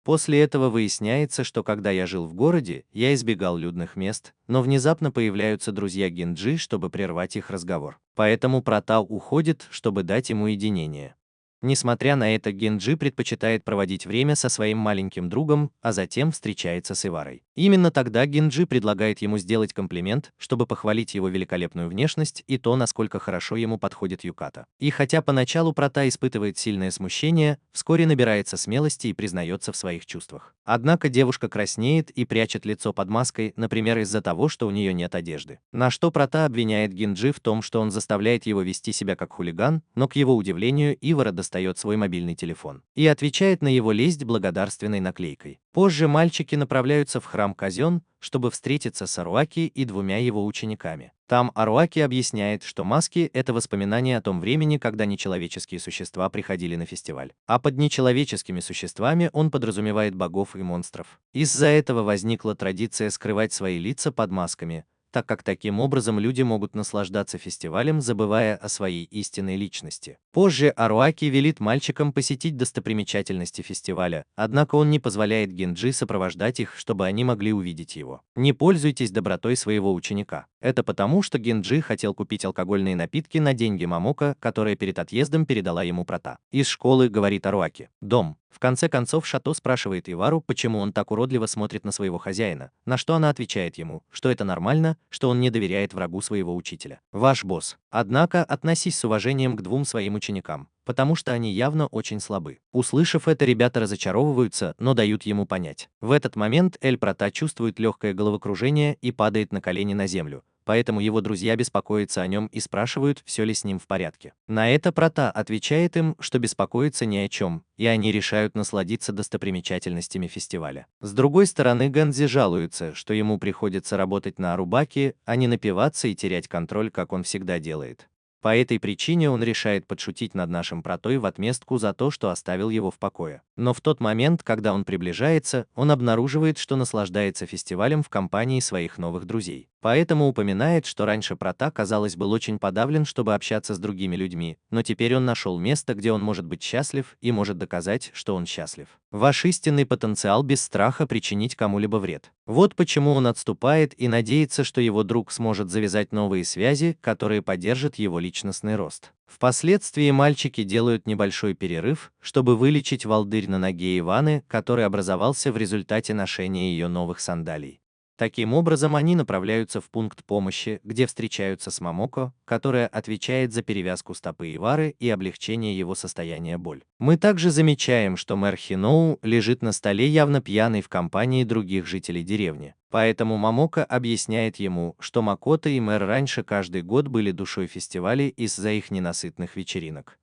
Speaker 2: После этого выясняется, что когда я жил в городе, я избегал людных мест, но внезапно появляются друзья Генджи, чтобы прервать их разговор. Поэтому Прата уходит, чтобы дать ему уединение. Несмотря на это, Генджи предпочитает проводить время со своим маленьким другом, а затем встречается с Иварой. Именно тогда Генджи предлагает ему сделать комплимент, чтобы похвалить его великолепную внешность и то, насколько хорошо ему подходит юката. И хотя поначалу Прата испытывает сильное смущение, вскоре набирается смелости и признается в своих чувствах. Однако девушка краснеет и прячет лицо под маской, например, из-за того, что у нее нет одежды. На что Прата обвиняет Генджи в том, что он заставляет его вести себя как хулиган, но, к его удивлению, Ивара достает свой мобильный телефон и отвечает на его лесть благодарственной наклейкой. Позже мальчики направляются в храм Казён, чтобы встретиться с Аруаки и двумя его учениками. Там Аруаки объясняет, что маски — это воспоминания о том времени, когда нечеловеческие существа приходили на фестиваль. А под нечеловеческими существами он подразумевает богов и монстров. Из-за этого возникла традиция скрывать свои лица под масками, так как таким образом люди могут наслаждаться фестивалем, забывая о своей истинной личности. Позже Аруаки велит мальчикам посетить достопримечательности фестиваля, однако он не позволяет Генджи сопровождать их, чтобы они могли увидеть его. Не пользуйтесь добротой своего ученика. Это потому, что Генджи хотел купить алкогольные напитки на деньги Мамока, которая перед отъездом передала ему Прата. Из школы, говорит Аруаки. Дом. В конце концов Шато спрашивает Ивару, почему он так уродливо смотрит на своего хозяина, на что она отвечает ему, что это нормально, что он не доверяет врагу своего учителя. Ваш босс. Однако относись с уважением к двум своим ученикам, потому что они явно очень слабы. Услышав это, ребята разочаровываются, но дают ему понять. В этот момент Эль Прата чувствует легкое головокружение и падает на колени на землю. Поэтому его друзья беспокоятся о нем и спрашивают, все ли с ним в порядке. На это Прата отвечает им, что беспокоиться ни о чем, и они решают насладиться достопримечательностями фестиваля. С другой стороны, Ганзи жалуется, что ему приходится работать на Арубаке, а не напиваться и терять контроль, как он всегда делает. По этой причине он решает подшутить над нашим протой в отместку за то, что оставил его в покое. Но в тот момент, когда он приближается, он обнаруживает, что наслаждается фестивалем в компании своих новых друзей. Поэтому упоминает, что раньше прота, казалось, был очень подавлен, чтобы общаться с другими людьми, но теперь он нашел место, где он может быть счастлив и может доказать, что он счастлив. Ваш истинный потенциал без страха причинить кому-либо вред. Вот почему он отступает и надеется, что его друг сможет завязать новые связи, которые поддержат его личностный рост. Впоследствии мальчики делают небольшой перерыв, чтобы вылечить волдырь на ноге Иваны, который образовался в результате ношения ее новых сандалий. Таким образом, они направляются в пункт помощи, где встречаются с Момоко, которая отвечает за перевязку стопы Ивары и облегчение его состояния боль. Мы также замечаем, что мэр Хиноу лежит на столе явно пьяный в компании других жителей деревни. Поэтому Момоко объясняет ему, что Макото и мэр раньше каждый год были душой фестивалей из-за их ненасытных вечеринок.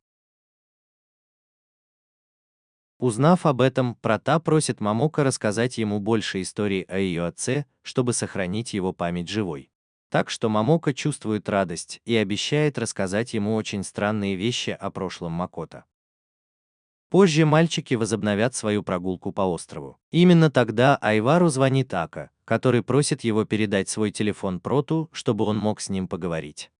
Speaker 2: Узнав об этом, прота просит Момоко рассказать ему больше историй о ее отце, чтобы сохранить его память живой. Так что Момоко чувствует радость и обещает рассказать ему очень странные вещи о прошлом Макото. Позже мальчики возобновят свою прогулку по острову. Именно тогда Айвару звонит Ака, который просит его передать свой телефон Проту, чтобы он мог с ним поговорить.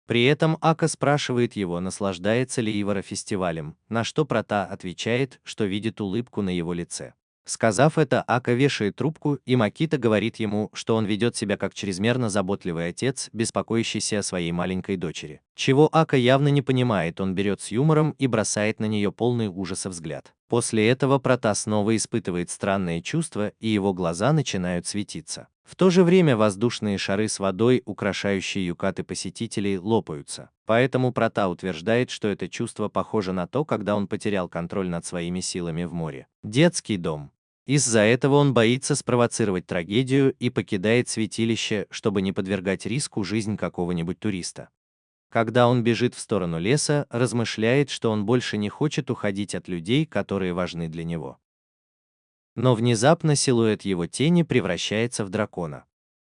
Speaker 2: При этом Ака спрашивает его, наслаждается ли Ивара фестивалем, на что Прота отвечает, что видит улыбку на его лице. Сказав это, Ака вешает трубку, и Макита говорит ему, что он ведет себя как чрезмерно заботливый отец, беспокоящийся о своей маленькой дочери. Чего Ака явно не понимает, он берет с юмором и бросает на нее полный ужаса взгляд. После этого Прота снова испытывает странные чувства, и его глаза начинают светиться. В то же время воздушные шары с водой, украшающие юкаты посетителей, лопаются. Поэтому Прота утверждает, что это чувство похоже на то, когда он потерял контроль над своими силами в море. Детский дом. Из-за этого он боится спровоцировать трагедию и покидает святилище, чтобы не подвергать риску жизнь какого-нибудь туриста. Когда он бежит в сторону леса, размышляет, что он больше не хочет уходить от людей, которые важны для него. Но внезапно силуэт его тени превращается в дракона.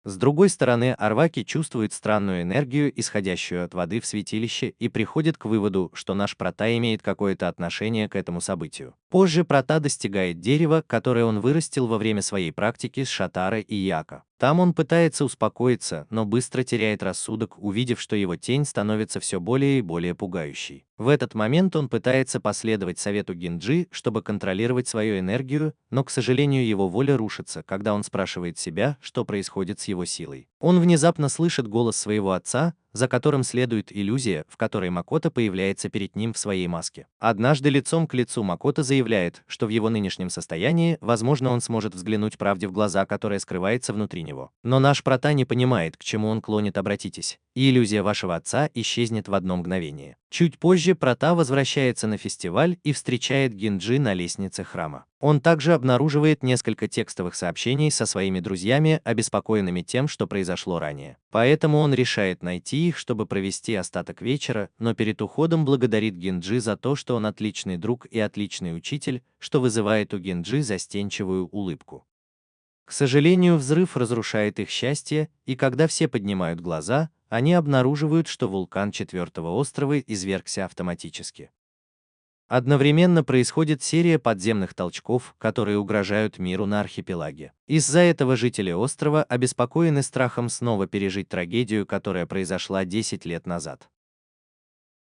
Speaker 2: С другой стороны, Арваки чувствует странную энергию, исходящую от воды в святилище, и приходит к выводу, что наш Прота имеет какое-то отношение к этому событию. Позже Прота достигает дерева, которое он вырастил во время своей практики с Шатара и Яко. Там он пытается успокоиться, но быстро теряет рассудок, увидев, что его тень становится все более и более пугающей. В этот момент он пытается последовать совету Гинджи, чтобы контролировать свою энергию, но, к сожалению, его воля рушится, когда он спрашивает себя, что происходит с его силой. Он внезапно слышит голос своего отца, за которым следует иллюзия, в которой Макото появляется перед ним в своей маске. Однажды лицом к лицу Макото заявляет, что в его нынешнем состоянии, возможно, он сможет взглянуть правде в глаза, которая скрывается внутри него. Но наш Прота не понимает, к чему он клонит, обратитесь, и иллюзия вашего отца исчезнет в одно мгновение. Чуть позже Прота возвращается на фестиваль и встречает Гинджи на лестнице храма. Он также обнаруживает несколько текстовых сообщений со своими друзьями, обеспокоенными тем, что произошло ранее. Поэтому он решает найти их, чтобы провести остаток вечера, но перед уходом благодарит Гинджи за то, что он отличный друг и отличный учитель, что вызывает у Гинджи застенчивую улыбку. К сожалению, взрыв разрушает их счастье, и когда все поднимают глаза, они обнаруживают, что вулкан четвертого острова извергся автоматически. Одновременно происходит серия подземных толчков, которые угрожают миру на архипелаге. Из-за этого жители острова обеспокоены страхом снова пережить трагедию, которая произошла 10 лет назад.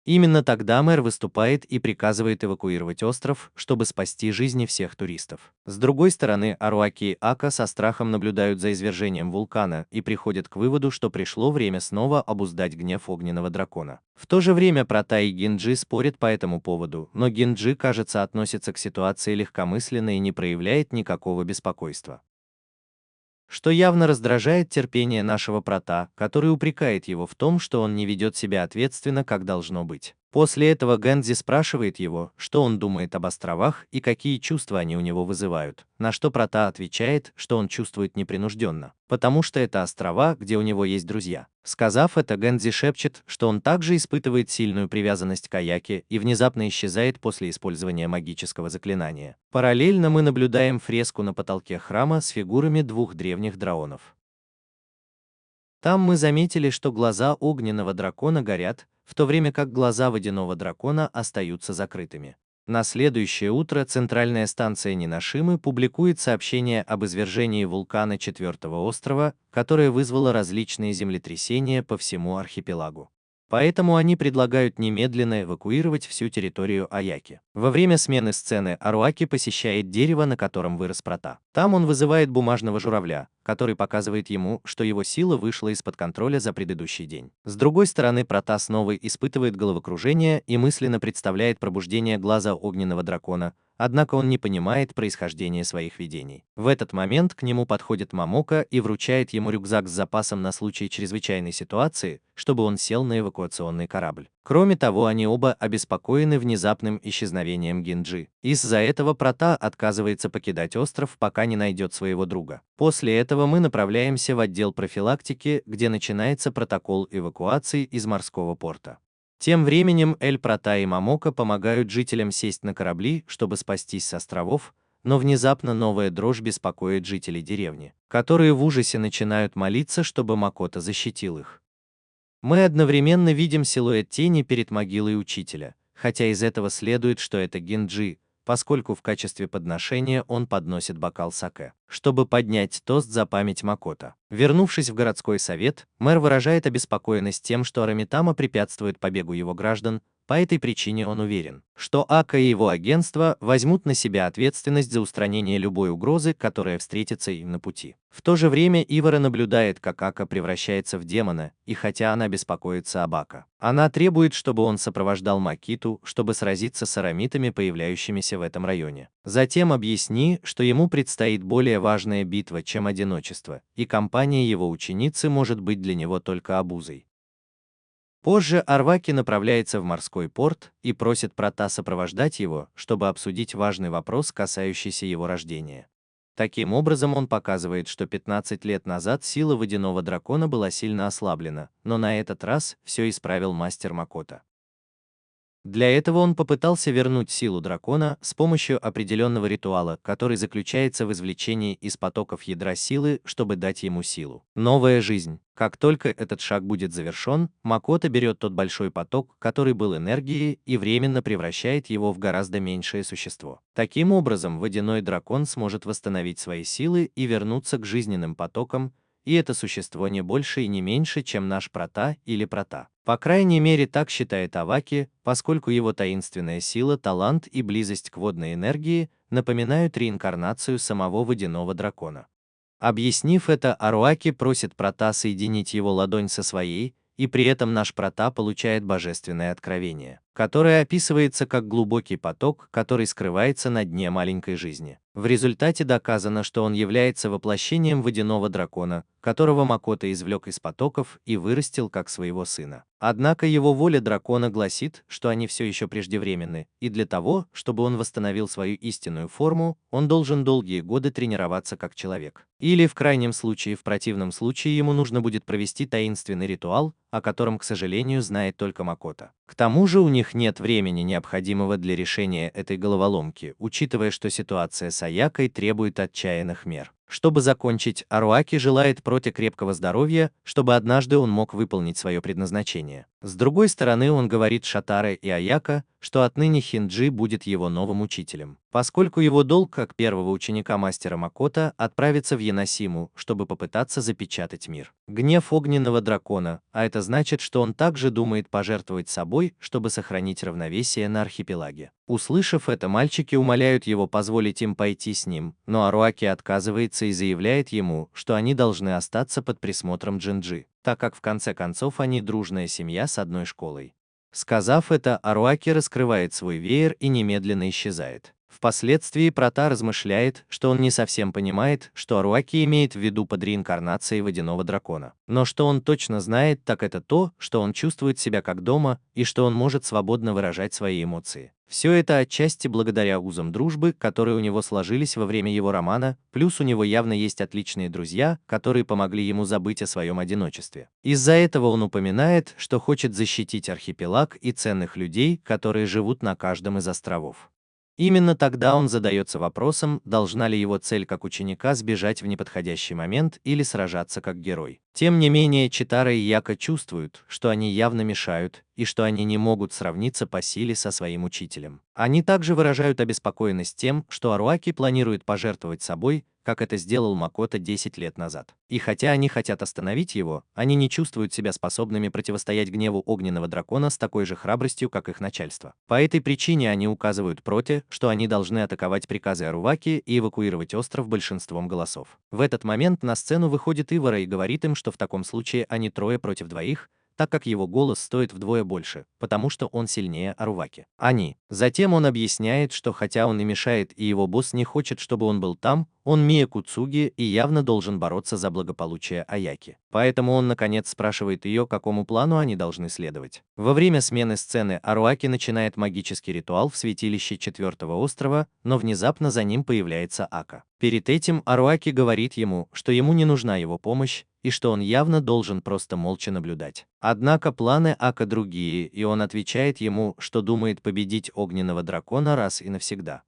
Speaker 2: Именно тогда мэр выступает и приказывает эвакуировать остров, чтобы спасти жизни всех туристов. С другой стороны, Аруаки и Ака со страхом наблюдают за извержением вулкана и приходят к выводу, что пришло время снова обуздать гнев огненного дракона. В то же время Прота и Гинджи спорят по этому поводу, но Гинджи, кажется, относится к ситуации легкомысленно и не проявляет никакого беспокойства, что явно раздражает терпение нашего Прота, который упрекает его в том, что он не ведет себя ответственно, как должно быть. После этого Гэнзи спрашивает его, что он думает об островах и какие чувства они у него вызывают, на что Прота отвечает, что он чувствует непринужденно, потому что это острова, где у него есть друзья. Сказав это, Гэнзи шепчет, что он также испытывает сильную привязанность к Аяке и внезапно исчезает после использования магического заклинания. Параллельно мы наблюдаем фреску на потолке храма с фигурами двух древних драконов. Там мы заметили, что глаза огненного дракона горят, в то время как глаза водяного дракона остаются закрытыми. На следующее утро центральная станция Ниношимы публикует сообщение об извержении вулкана 4-го острова, которое вызвало различные землетрясения по всему архипелагу. Поэтому они предлагают немедленно эвакуировать всю территорию Аяки. Во время смены сцены Аруаки посещает дерево, на котором вырос Прота. Там он вызывает бумажного журавля, который показывает ему, что его сила вышла из-под контроля за предыдущий день. С другой стороны, Прота снова испытывает головокружение и мысленно представляет пробуждение глаза огненного дракона, однако он не понимает происхождения своих видений. В этот момент к нему подходит Момоко и вручает ему рюкзак с запасом на случай чрезвычайной ситуации, чтобы он сел на эвакуационный корабль. Кроме того, они оба обеспокоены внезапным исчезновением Гинджи. Из-за этого Прота отказывается покидать остров, пока не найдет своего друга. После этого мы направляемся в отдел профилактики, где начинается протокол эвакуации из морского порта. Тем временем Эль Прота и Момоко помогают жителям сесть на корабли, чтобы спастись с островов, но внезапно новая дрожь беспокоит жителей деревни, которые в ужасе начинают молиться, чтобы Макото защитил их. Мы одновременно видим силуэт тени перед могилой учителя, хотя из этого следует, что это Гинджи, поскольку в качестве подношения он подносит бокал саке, чтобы поднять тост за память Макото. Вернувшись в городской совет, мэр выражает обеспокоенность тем, что Арамитама препятствует побегу его граждан. По этой причине он уверен, что Ака и его агентство возьмут на себя ответственность за устранение любой угрозы, которая встретится им на пути. В то же время Ивара наблюдает, как Ака превращается в демона, и хотя она беспокоится об Ака, она требует, чтобы он сопровождал Макиту, чтобы сразиться с арамитами, появляющимися в этом районе. Затем объясни, что ему предстоит более важная битва, чем одиночество, и компания его ученицы может быть для него только обузой. Позже Арваки направляется в морской порт и просит Прота сопровождать его, чтобы обсудить важный вопрос, касающийся его рождения. Таким образом, он показывает, что 15 лет назад сила водяного дракона была сильно ослаблена, но на этот раз все исправил мастер Макото. Для этого он попытался вернуть силу дракона с помощью определенного ритуала, который заключается в извлечении из потоков ядра силы, чтобы дать ему силу. Новая жизнь. Как только этот шаг будет завершен, Макото берет тот большой поток, который был энергией, и временно превращает его в гораздо меньшее существо. Таким образом, водяной дракон сможет восстановить свои силы и вернуться к жизненным потокам, и это существо не больше и не меньше, чем наш Прота или Прота. По крайней мере, так считает Аваки, поскольку его таинственная сила, талант и близость к водной энергии напоминают реинкарнацию самого водяного дракона. Объяснив это, Аруаки просит Прота соединить его ладонь со своей, и при этом наш Прота получает божественное откровение, которое описывается как глубокий поток, который скрывается на дне маленькой жизни. В результате доказано, что он является воплощением водяного дракона, которого Макото извлек из потоков и вырастил как своего сына. Однако его воля дракона гласит, что они все еще преждевременны, и для того, чтобы он восстановил свою истинную форму, он должен долгие годы тренироваться как человек. Или, в крайнем случае, в противном случае ему нужно будет провести таинственный ритуал, о котором, к сожалению, знает только Макото. К тому же у них нет времени, необходимого для решения этой головоломки, учитывая, что ситуация с Аякой требует отчаянных мер. Чтобы закончить, Аруаки желает Проте крепкого здоровья, чтобы однажды он мог выполнить свое предназначение. С другой стороны, он говорит Шатаре и Аяка, что отныне Хинджи будет его новым учителем, поскольку его долг как первого ученика мастера Макото отправиться в Яносиму, чтобы попытаться запечатать мир. Гнев огненного дракона, а это значит, что он также думает пожертвовать собой, чтобы сохранить равновесие на архипелаге. Услышав это, мальчики умоляют его позволить им пойти с ним, но Аруаки отказывается и заявляет ему, что они должны остаться под присмотром Джинджи, так как в конце концов они дружная семья с одной школой. Сказав это, Аруаки раскрывает свой веер и немедленно исчезает. Впоследствии Прота размышляет, что он не совсем понимает, что Аруаки имеет в виду под реинкарнацией водяного дракона. Но что он точно знает, так это то, что он чувствует себя как дома и что он может свободно выражать свои эмоции. Все это отчасти благодаря узам дружбы, которые у него сложились во время его романа, плюс у него явно есть отличные друзья, которые помогли ему забыть о своем одиночестве. Из-за этого он упоминает, что хочет защитить архипелаг и ценных людей, которые живут на каждом из островов. Именно тогда он задается вопросом, должна ли его цель как ученика сбежать в неподходящий момент или сражаться как герой. Тем не менее, Читара и Яка чувствуют, что они явно мешают, и что они не могут сравниться по силе со своим учителем. Они также выражают обеспокоенность тем, что Аруаки планирует пожертвовать собой, как это сделал Макото 10 лет назад. И хотя они хотят остановить его, они не чувствуют себя способными противостоять гневу огненного дракона с такой же храбростью, как их начальство. По этой причине они указывают Проте, что они должны атаковать приказы Аруваки и эвакуировать остров большинством голосов. В этот момент на сцену выходит Ивара и говорит им, что в таком случае они трое против двоих, так как его голос стоит вдвое больше, потому что он сильнее Аруваки. Затем он объясняет, что хотя он и мешает, и его босс не хочет, чтобы он был там, он Мия Куцуги и явно должен бороться за благополучие Аяки. Поэтому он наконец спрашивает ее, какому плану они должны следовать. Во время смены сцены Аруаки начинает магический ритуал в святилище Четвертого острова, но внезапно за ним появляется Ака. Перед этим Аруаки говорит ему, что ему не нужна его помощь, и что он явно должен просто молча наблюдать. Однако планы Ака другие, и он отвечает ему, что думает победить огненного дракона раз и навсегда.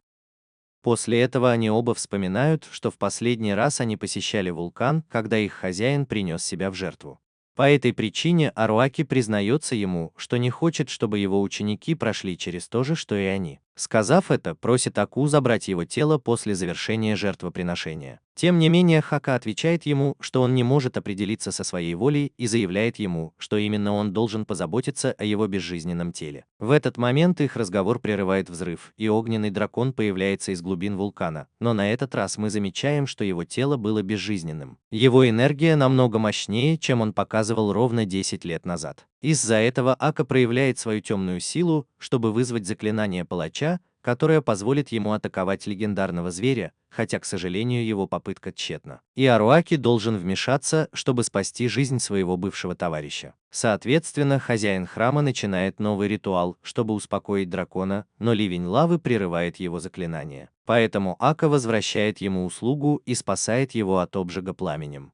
Speaker 2: После этого они оба вспоминают, что в последний раз они посещали вулкан, когда их хозяин принес себя в жертву. По этой причине Аруаки признается ему, что не хочет, чтобы его ученики прошли через то же, что и они. Сказав это, просит Аку забрать его тело после завершения жертвоприношения. Тем не менее, Хака отвечает ему, что он не может определиться со своей волей и заявляет ему, что именно он должен позаботиться о его безжизненном теле. В этот момент их разговор прерывает взрыв, и огненный дракон появляется из глубин вулкана, но на этот раз мы замечаем, что его тело было безжизненным. Его энергия намного мощнее, чем он показывал ровно 10 лет назад. Из-за этого Ака проявляет свою темную силу, чтобы вызвать заклинание палача, которое позволит ему атаковать легендарного зверя, хотя, к сожалению, его попытка тщетна. И Аруаки должен вмешаться, чтобы спасти жизнь своего бывшего товарища. Соответственно, хозяин храма начинает новый ритуал, чтобы успокоить дракона, но ливень лавы прерывает его заклинание. Поэтому Ака возвращает ему услугу и спасает его от обжига пламенем.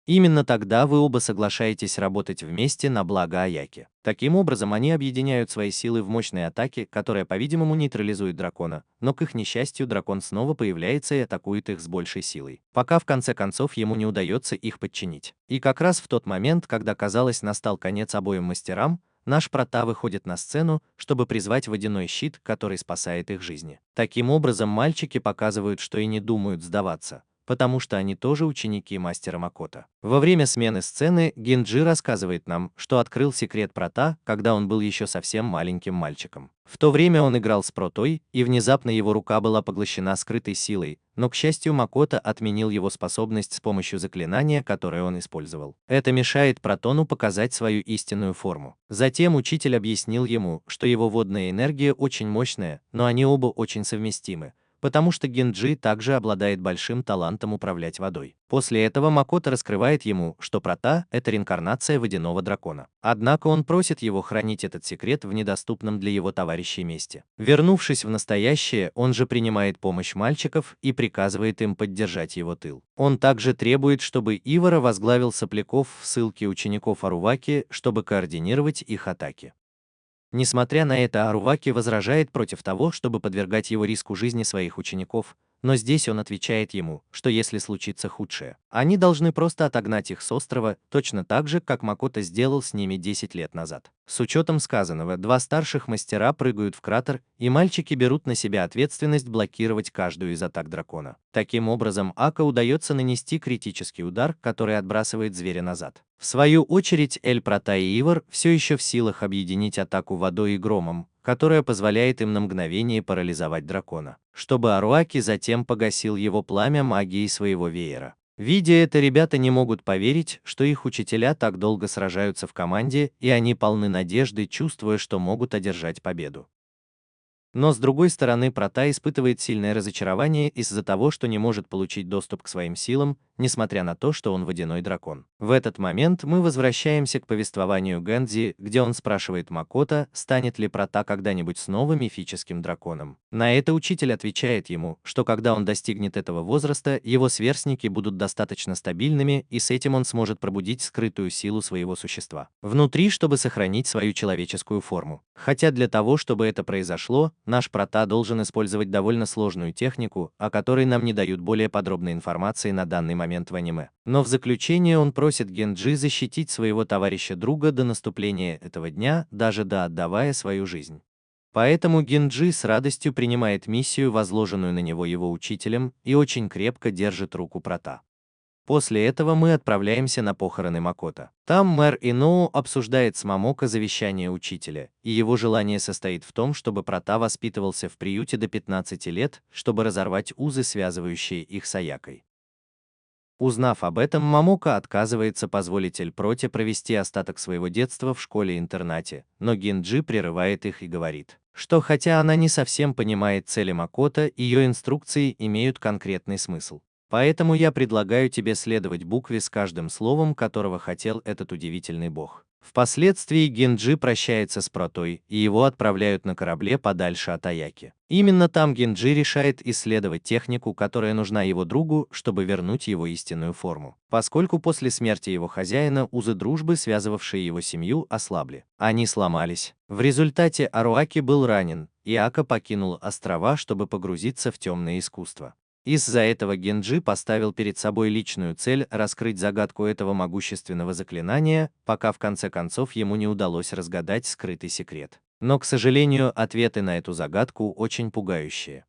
Speaker 2: Именно тогда вы оба соглашаетесь работать вместе на благо Аяки. Таким образом, они объединяют свои силы в мощной атаке, которая, по-видимому, нейтрализует дракона, но к их несчастью дракон снова появляется и атакует их с большей силой, пока в конце концов ему не удается их подчинить. И как раз в тот момент, когда, казалось, настал конец обоим мастерам, наш Прота выходит на сцену, чтобы призвать водяной щит, который спасает их жизни. Таким образом, мальчики показывают, что и не думают сдаваться, потому что они тоже ученики мастера Макото. Во время смены сцены Генджи рассказывает нам, что открыл секрет Прота, когда он был еще совсем маленьким мальчиком. В то время он играл с Протой, и внезапно его рука была поглощена скрытой силой, но, к счастью, Макото отменил его способность с помощью заклинания, которое он использовал. Это мешает Протону показать свою истинную форму. Затем учитель объяснил ему, что его водная энергия очень мощная, но они оба очень совместимы, потому что Генджи также обладает большим талантом управлять водой. После этого Макото раскрывает ему, что Прота — это реинкарнация водяного дракона. Однако он просит его хранить этот секрет в недоступном для его товарищей месте. Вернувшись в настоящее, он же принимает помощь мальчиков и приказывает им поддержать его тыл. Он также требует, чтобы Ивара возглавил сопляков в ссылке учеников Аруваки, чтобы координировать их атаки. Несмотря на это, Аруваки возражает против того, чтобы подвергать его риску жизни своих учеников, но здесь он отвечает ему, что если случится худшее, они должны просто отогнать их с острова, точно так же, как Макото сделал с ними 10 лет назад. С учетом сказанного, два старших мастера прыгают в кратер, и мальчики берут на себя ответственность блокировать каждую из атак дракона. Таким образом, Ака удается нанести критический удар, который отбрасывает зверя назад. В свою очередь, Эль Прота и Ивар все еще в силах объединить атаку водой и громом, которая позволяет им на мгновение парализовать дракона, чтобы Аруаки затем погасил его пламя магией своего веера. Видя это, ребята не могут поверить, что их учителя так долго сражаются в команде, и они полны надежды, чувствуя, что могут одержать победу. Но с другой стороны, Прота испытывает сильное разочарование из-за того, что не может получить доступ к своим силам, несмотря на то, что он водяной дракон. В этот момент мы возвращаемся к повествованию Гэндзи, где он спрашивает Макото, станет ли Прота когда-нибудь снова мифическим драконом. На это учитель отвечает ему, что когда он достигнет этого возраста, его сверстники будут достаточно стабильными, и с этим он сможет пробудить скрытую силу своего существа внутри, чтобы сохранить свою человеческую форму. Хотя для того, чтобы это произошло, наш Прота должен использовать довольно сложную технику, о которой нам не дают более подробной информации на данный момент. момент в аниме. Но в заключение он просит Генджи защитить своего товарища-друга до наступления этого дня, даже отдавая свою жизнь. Поэтому Генджи с радостью принимает миссию, возложенную на него его учителем, и очень крепко держит руку Прота. После этого мы отправляемся на похороны Макото. Там мэр Иноу обсуждает с Момоко завещание учителя, и его желание состоит в том, чтобы Прота воспитывался в приюте до 15 лет, чтобы разорвать узы, связывающие их с Аякой. Узнав об этом, Момоко отказывается позволить Эльпроте провести остаток своего детства в школе-интернате, но Генджи прерывает их и говорит, что хотя она не совсем понимает цели Макото, ее инструкции имеют конкретный смысл. Поэтому я предлагаю тебе следовать букве с каждым словом, которого хотел этот удивительный бог. Впоследствии Генджи прощается с Протой, и его отправляют на корабле подальше от Аяки. Именно там Генджи решает исследовать технику, которая нужна его другу, чтобы вернуть его истинную форму. Поскольку после смерти его хозяина узы дружбы, связывавшие его семью, ослабли. Они сломались. В результате Аруаки был ранен, и Ака покинул острова, чтобы погрузиться в темное искусство. Из-за этого Генджи поставил перед собой личную цель раскрыть загадку этого могущественного заклинания, пока в конце концов ему не удалось разгадать скрытый секрет. Но, к сожалению, ответы на эту загадку очень пугающие.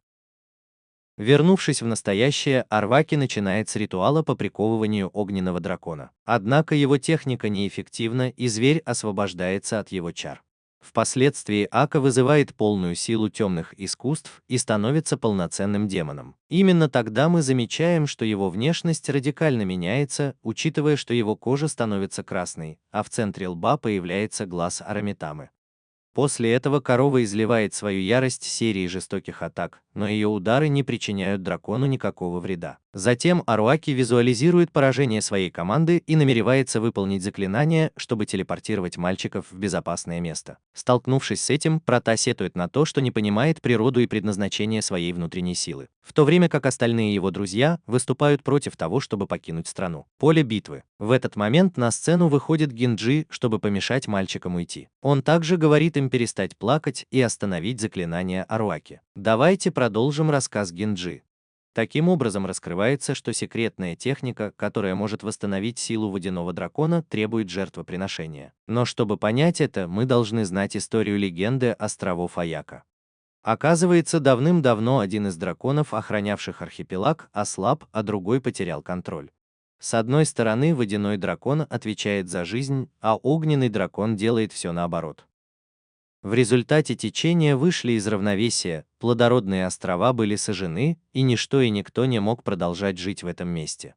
Speaker 2: Вернувшись в настоящее, Арваки начинает с ритуала по приковыванию огненного дракона. Однако его техника неэффективна, и зверь освобождается от его чар. Впоследствии Ака вызывает полную силу темных искусств и становится полноценным демоном. Именно тогда мы замечаем, что его внешность радикально меняется, учитывая, что его кожа становится красной, а в центре лба появляется глаз Арамитамы. После этого корова изливает свою ярость серией жестоких атак, но ее удары не причиняют дракону никакого вреда. Затем Аруаки визуализирует поражение своей команды и намеревается выполнить заклинание, чтобы телепортировать мальчиков в безопасное место. Столкнувшись с этим, Прота сетует на то, что не понимает природу и предназначение своей внутренней силы, в то время как остальные его друзья выступают против того, чтобы покинуть страну. Поле битвы. В этот момент на сцену выходит Генджи, чтобы помешать мальчикам уйти. Он также говорит им перестать плакать и остановить заклинание Аруаки. Давайте продолжим рассказ Генджи. Таким образом раскрывается, что секретная техника, которая может восстановить силу водяного дракона, требует жертвоприношения. Но чтобы понять это, мы должны знать историю легенды островов Аяка. Оказывается, давным-давно один из драконов, охранявших архипелаг, ослаб, а другой потерял контроль. С одной стороны, водяной дракон отвечает за жизнь, а огненный дракон делает все наоборот. В результате течения вышли из равновесия, плодородные острова были сожжены, и ничто и никто не мог продолжать жить в этом месте.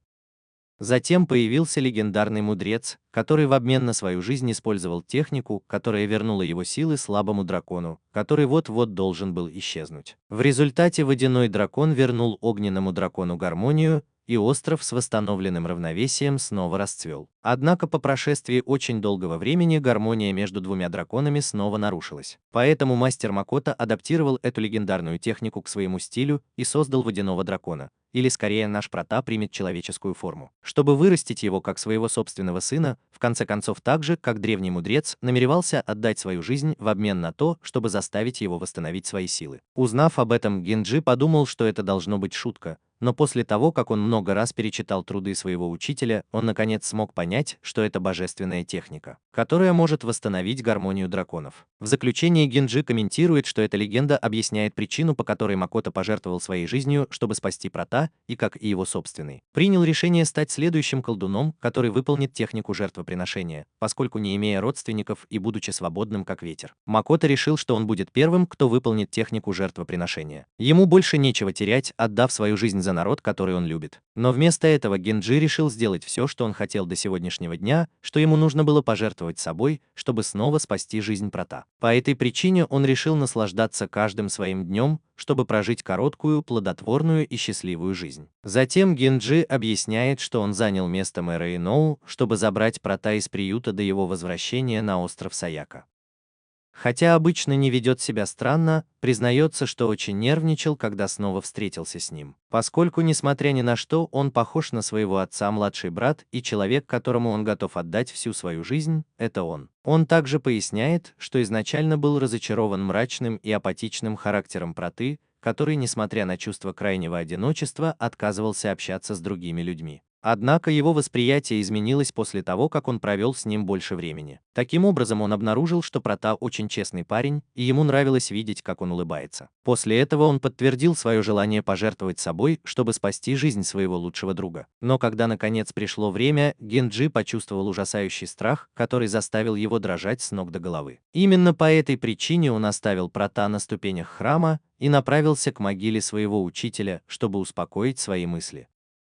Speaker 2: Затем появился легендарный мудрец, который в обмен на свою жизнь использовал технику, которая вернула его силы слабому дракону, который вот-вот должен был исчезнуть. В результате водяной дракон вернул огненному дракону гармонию, и остров с восстановленным равновесием снова расцвел. Однако по прошествии очень долгого времени гармония между двумя драконами снова нарушилась. Поэтому мастер Макото адаптировал эту легендарную технику к своему стилю и создал водяного дракона, или скорее наш Прота примет человеческую форму, чтобы вырастить его как своего собственного сына, в конце концов так же, как древний мудрец намеревался отдать свою жизнь в обмен на то, чтобы заставить его восстановить свои силы. Узнав об этом, Генджи подумал, что это должно быть шутка, но после того, как он много раз перечитал труды своего учителя, он наконец смог понять, что это божественная техника, которая может восстановить гармонию драконов. В заключение Генджи комментирует, что эта легенда объясняет причину, по которой Макото пожертвовал своей жизнью, чтобы спасти Прота, и, как и его собственный, принял решение стать следующим колдуном, который выполнит технику жертвоприношения, поскольку не имея родственников и будучи свободным как ветер. Макото решил, что он будет первым, кто выполнит технику жертвоприношения. Ему больше нечего терять, отдав свою жизнь за народ, который он любит. Но вместо этого Генджи решил сделать все, что он хотел до сегодняшнего дня, что ему нужно было пожертвовать собой, чтобы снова спасти жизнь Прота. По этой причине он решил наслаждаться каждым своим днем, чтобы прожить короткую, плодотворную и счастливую жизнь. Затем Генджи объясняет, что он занял место мэра Иноу, чтобы забрать Прота из приюта до его возвращения на остров Саяка. Хотя обычно не ведет себя странно, признается, что очень нервничал, когда снова встретился с ним. Поскольку, несмотря ни на что, он похож на своего отца, младший брат, и человек, которому он готов отдать всю свою жизнь, это он. Он также поясняет, что изначально был разочарован мрачным и апатичным характером Проты, который, несмотря на чувство крайнего одиночества, отказывался общаться с другими людьми. Однако его восприятие изменилось после того, как он провел с ним больше времени. Таким образом, он обнаружил, что Прата очень честный парень, и ему нравилось видеть, как он улыбается. После этого он подтвердил свое желание пожертвовать собой, чтобы спасти жизнь своего лучшего друга. Но когда наконец пришло время, Генджи почувствовал ужасающий страх, который заставил его дрожать с ног до головы. Именно по этой причине он оставил Прата на ступенях храма и направился к могиле своего учителя, чтобы успокоить свои мысли.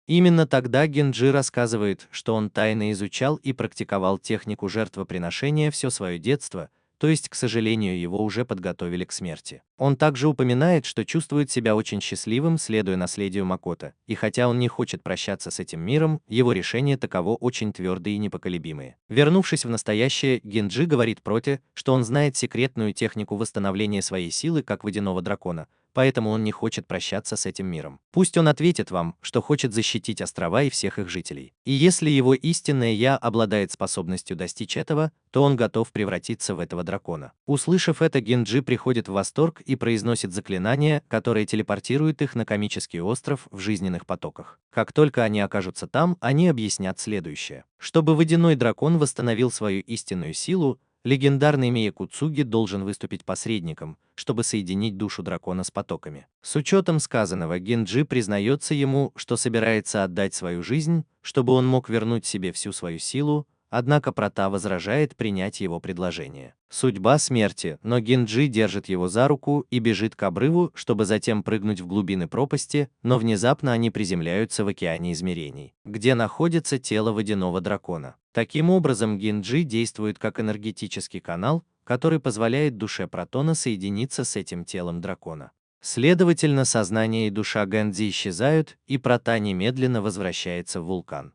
Speaker 2: Именно тогда Генджи рассказывает, что он тайно изучал и практиковал технику жертвоприношения все свое детство, то есть, к сожалению, его уже подготовили к смерти. Он также упоминает, что чувствует себя очень счастливым, следуя наследию Макото, и хотя он не хочет прощаться с этим миром, его решения таково очень твердые и непоколебимые. Вернувшись в настоящее, Генджи говорит Проте, что он знает секретную технику восстановления своей силы как водяного дракона, поэтому он не хочет прощаться с этим миром. Пусть он ответит вам, что хочет защитить острова и всех их жителей. И если его истинное «я» обладает способностью достичь этого, то он готов превратиться в этого дракона. Услышав это, Генджи приходит в восторг и произносит заклинание, которое телепортирует их на комический остров в жизненных потоках. Как только они окажутся там, они объяснят следующее. Чтобы водяной дракон восстановил свою истинную силу, легендарный Миякуцуги должен выступить посредником, чтобы соединить душу дракона с потоками. С учетом сказанного, Генджи признается ему, что собирается отдать свою жизнь, чтобы он мог вернуть себе всю свою силу, однако Прата возражает принять его предложение. Судьба смерти, но Генджи держит его за руку и бежит к обрыву, чтобы затем прыгнуть в глубины пропасти, но внезапно они приземляются в океане измерений, где находится тело водяного дракона. Таким образом, Генджи действует как энергетический канал, который позволяет душе Протона соединиться с этим телом дракона. Следовательно, сознание и душа Гэндзи исчезают, и Прата немедленно возвращается в вулкан.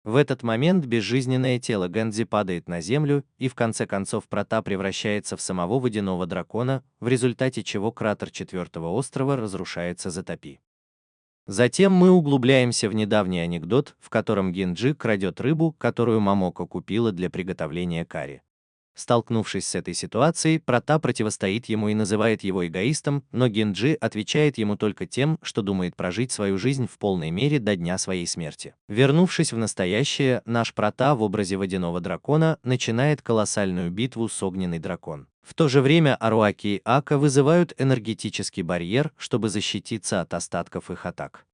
Speaker 2: В этот момент безжизненное тело Гэндзи падает на землю, и в конце концов Прата превращается в самого водяного дракона, в результате чего кратер четвертого острова разрушается затопи. Затем мы углубляемся в недавний анекдот, в котором Генджи крадет рыбу, которую Момоко купила для приготовления карри. Столкнувшись с этой ситуацией, Прата противостоит ему и называет его эгоистом, но Генджи отвечает ему только тем, что думает прожить свою жизнь в полной мере до дня своей смерти. Вернувшись в настоящее, наш Прата в образе водяного дракона начинает колоссальную битву с огненный дракон. В то же время Аруаки и Ака вызывают энергетический барьер, чтобы защититься от остатков их атак.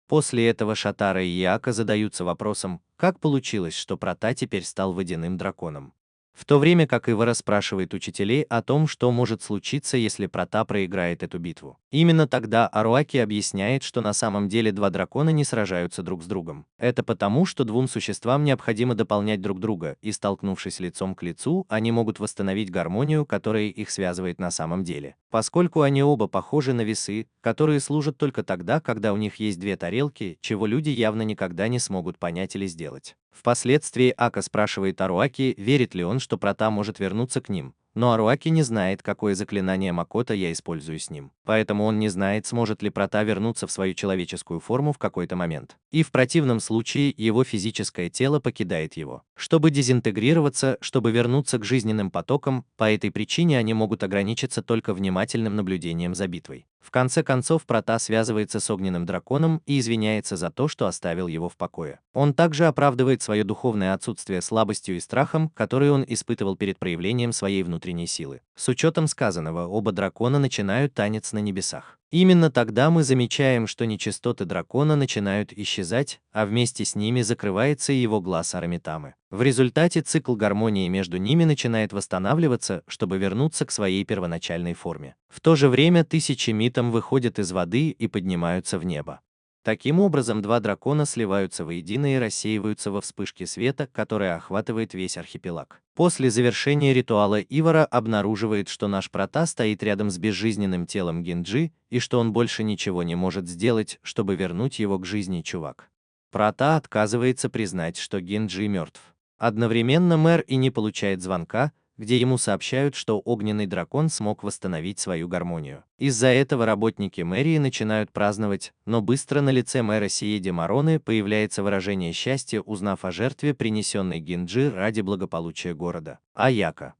Speaker 2: После этого Шатара и Ака задаются вопросом, как получилось, что Прата теперь стал водяным драконом. В то время как Ивара спрашивает учителей о том, что может случиться, если Прата проиграет эту битву. Именно тогда Аруаки объясняет, что на самом деле два дракона не сражаются друг с другом. Это потому, что двум существам необходимо дополнять друг друга, и столкнувшись лицом к лицу, они могут восстановить гармонию, которая их связывает на самом деле. Поскольку они оба похожи на весы, которые служат только тогда, когда у них есть две тарелки, чего люди явно никогда не смогут понять или сделать. Впоследствии Ака спрашивает Аруаки, верит ли он, что Прата может вернуться к ним, но Аруаки не знает, какое заклинание Макото я использую с ним. Поэтому он не знает, сможет ли Прата вернуться в свою человеческую форму в какой-то момент. И в противном случае его физическое тело покидает его. Чтобы дезинтегрироваться, чтобы вернуться к жизненным потокам, по этой причине они могут ограничиться только внимательным наблюдением за битвой. В конце концов, Прата связывается с огненным драконом и извиняется за то, что оставил его в покое. Он также оправдывает свое духовное отсутствие слабостью и страхом, который он испытывал перед проявлением своей внутренней силы. С учетом сказанного, оба дракона начинают танец на небесах. Именно тогда мы замечаем, что нечистоты дракона начинают исчезать, а вместе с ними закрывается и его глаз Арамитамы. В результате цикл гармонии между ними начинает восстанавливаться, чтобы вернуться к своей первоначальной форме. В то же время тысячи митом выходят из воды и поднимаются в небо. Таким образом, два дракона сливаются воедино и рассеиваются во вспышке света, которая охватывает весь архипелаг. После завершения ритуала Ивара обнаруживает, что наш Прата стоит рядом с безжизненным телом Генджи, и что он больше ничего не может сделать, чтобы вернуть его к жизни, чувак. Прата отказывается признать, что Генджи мертв. Одновременно мэр и не получает звонка, где ему сообщают, что огненный дракон смог восстановить свою гармонию. Из-за этого работники мэрии начинают праздновать, но быстро на лице мэра Сиеди Мароны появляется выражение счастья, узнав о жертве, принесенной Генджи ради благополучия города. Аяка.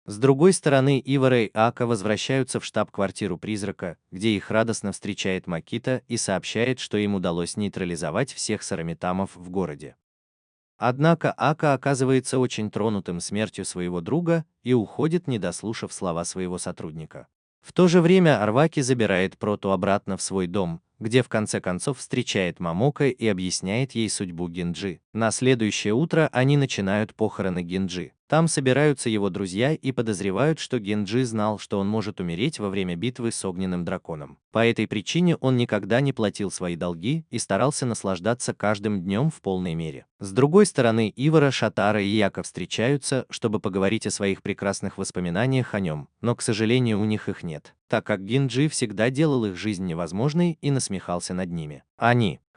Speaker 2: С другой стороны, Ивара и Ака возвращаются в штаб-квартиру призрака, где их радостно встречает Макита и сообщает, что им удалось нейтрализовать всех сарамитамов в городе. Однако Ака оказывается очень тронутым смертью своего друга и уходит, не дослушав слова своего сотрудника. В то же время Арваки забирает Проту обратно в свой дом, где в конце концов встречает Момоко и объясняет ей судьбу Гинджи. На следующее утро они начинают похороны Гинджи. Там собираются его друзья и подозревают, что Гинджи знал, что он может умереть во время битвы с огненным драконом. По этой причине он никогда не платил свои долги и старался наслаждаться каждым днем в полной мере. С другой стороны, Ивара, Шатара и Яко встречаются, чтобы поговорить о своих прекрасных воспоминаниях о нем, но, к сожалению, у них их нет, так как Гинджи всегда делал их жизнь невозможной и насмехался над ними.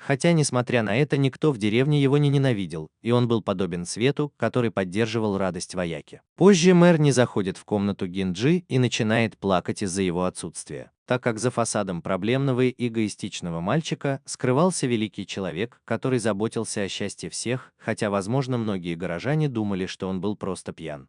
Speaker 2: Хотя, несмотря на это, никто в деревне его не ненавидел, и он был подобен свету, который поддерживал радость вояки. Позже мэр не заходит в комнату Гинджи и начинает плакать из-за его отсутствия, так как за фасадом проблемного и эгоистичного мальчика скрывался великий человек, который заботился о счастье всех, хотя, возможно, многие горожане думали, что он был просто пьян.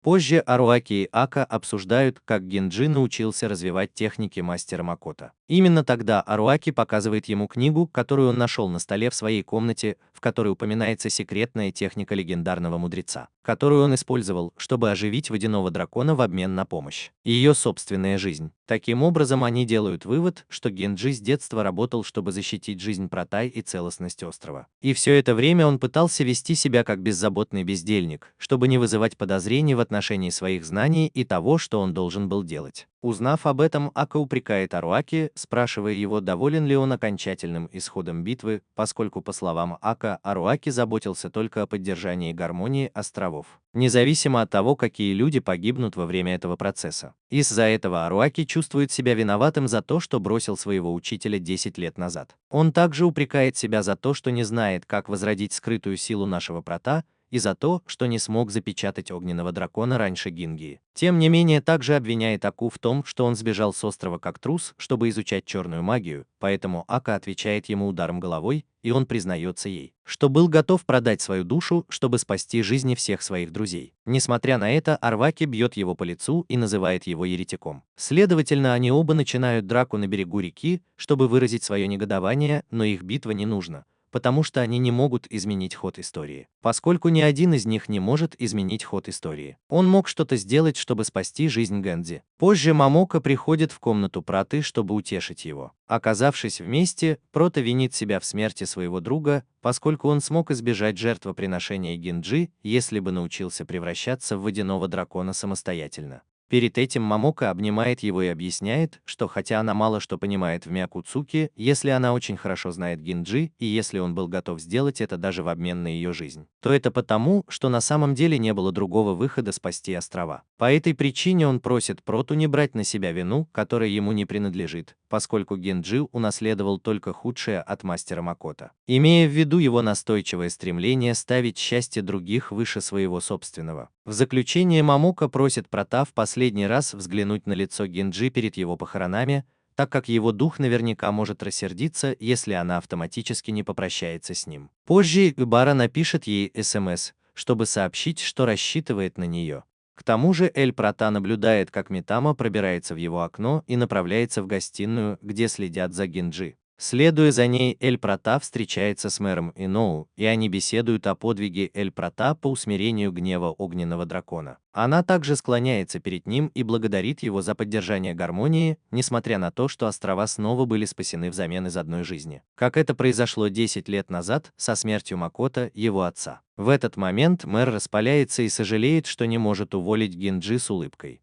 Speaker 2: Позже Аруаки и Ака обсуждают, как Гинджи научился развивать техники мастера Макото. Именно тогда Аруаки показывает ему книгу, которую он нашел на столе в своей комнате, в которой упоминается секретная техника легендарного мудреца, которую он использовал, чтобы оживить водяного дракона в обмен на помощь. Ее собственная жизнь. Таким образом, они делают вывод, что Гинджи с детства работал, чтобы защитить жизнь Протай и целостность острова. И все это время он пытался вести себя как беззаботный бездельник, чтобы не вызывать подозрений в отношении своих знаний и того, что он должен был делать. Узнав об этом, Ака упрекает Аруаки, спрашивая его, доволен ли он окончательным исходом битвы, поскольку, по словам Ака, Аруаки заботился только о поддержании гармонии островов, независимо от того, какие люди погибнут во время этого процесса. Из-за этого Аруаки чувствует себя виноватым за то, что бросил своего учителя 10 лет назад. Он также упрекает себя за то, что не знает, как возродить скрытую силу нашего прота, и за то, что не смог запечатать огненного дракона раньше Гингии. Тем не менее, также обвиняет Аку в том, что он сбежал с острова как трус, чтобы изучать черную магию, поэтому Ака отвечает ему ударом головой, и он признается ей, что был готов продать свою душу, чтобы спасти жизни всех своих друзей. Несмотря на это, Арваки бьет его по лицу и называет его еретиком. Следовательно, они оба начинают драку на берегу реки, чтобы выразить свое негодование, но их битва не нужна, потому что они не могут изменить ход истории. Поскольку ни один из них не может изменить ход истории. Он мог что-то сделать, чтобы спасти жизнь Гэнзи. Позже Момоко приходит в комнату Проты, чтобы утешить его. Оказавшись вместе, Прота винит себя в смерти своего друга, поскольку он смог избежать жертвоприношения Гинджи, если бы научился превращаться в водяного дракона самостоятельно. Перед этим Момоко обнимает его и объясняет, что хотя она мало что понимает в Миякуцуки, если она очень хорошо знает Гинджи, и если он был готов сделать это даже в обмен на ее жизнь, то это потому, что на самом деле не было другого выхода спасти острова. По этой причине он просит Проту не брать на себя вину, которая ему не принадлежит, поскольку Гинджи унаследовал только худшее от мастера Макото, имея в виду его настойчивое стремление ставить счастье других выше своего собственного. В заключение Момоко просит Прота в последний раз взглянуть на лицо Гинджи перед его похоронами, так как его дух наверняка может рассердиться, если она автоматически не попрощается с ним. Позже Ибара напишет ей СМС, чтобы сообщить, что рассчитывает на нее. К тому же Эль Прота наблюдает, как Митама пробирается в его окно и направляется в гостиную, где следят за Гинджи. Следуя за ней, Эль Прота встречается с мэром Иноу, и они беседуют о подвиге Эль Прота по усмирению гнева огненного дракона. Она также склоняется перед ним и благодарит его за поддержание гармонии, несмотря на то, что острова снова были спасены взамен из одной жизни, как это произошло 10 лет назад со смертью Макото, его отца. В этот момент мэр распаляется и сожалеет, что не может уволить Гинджи с улыбкой.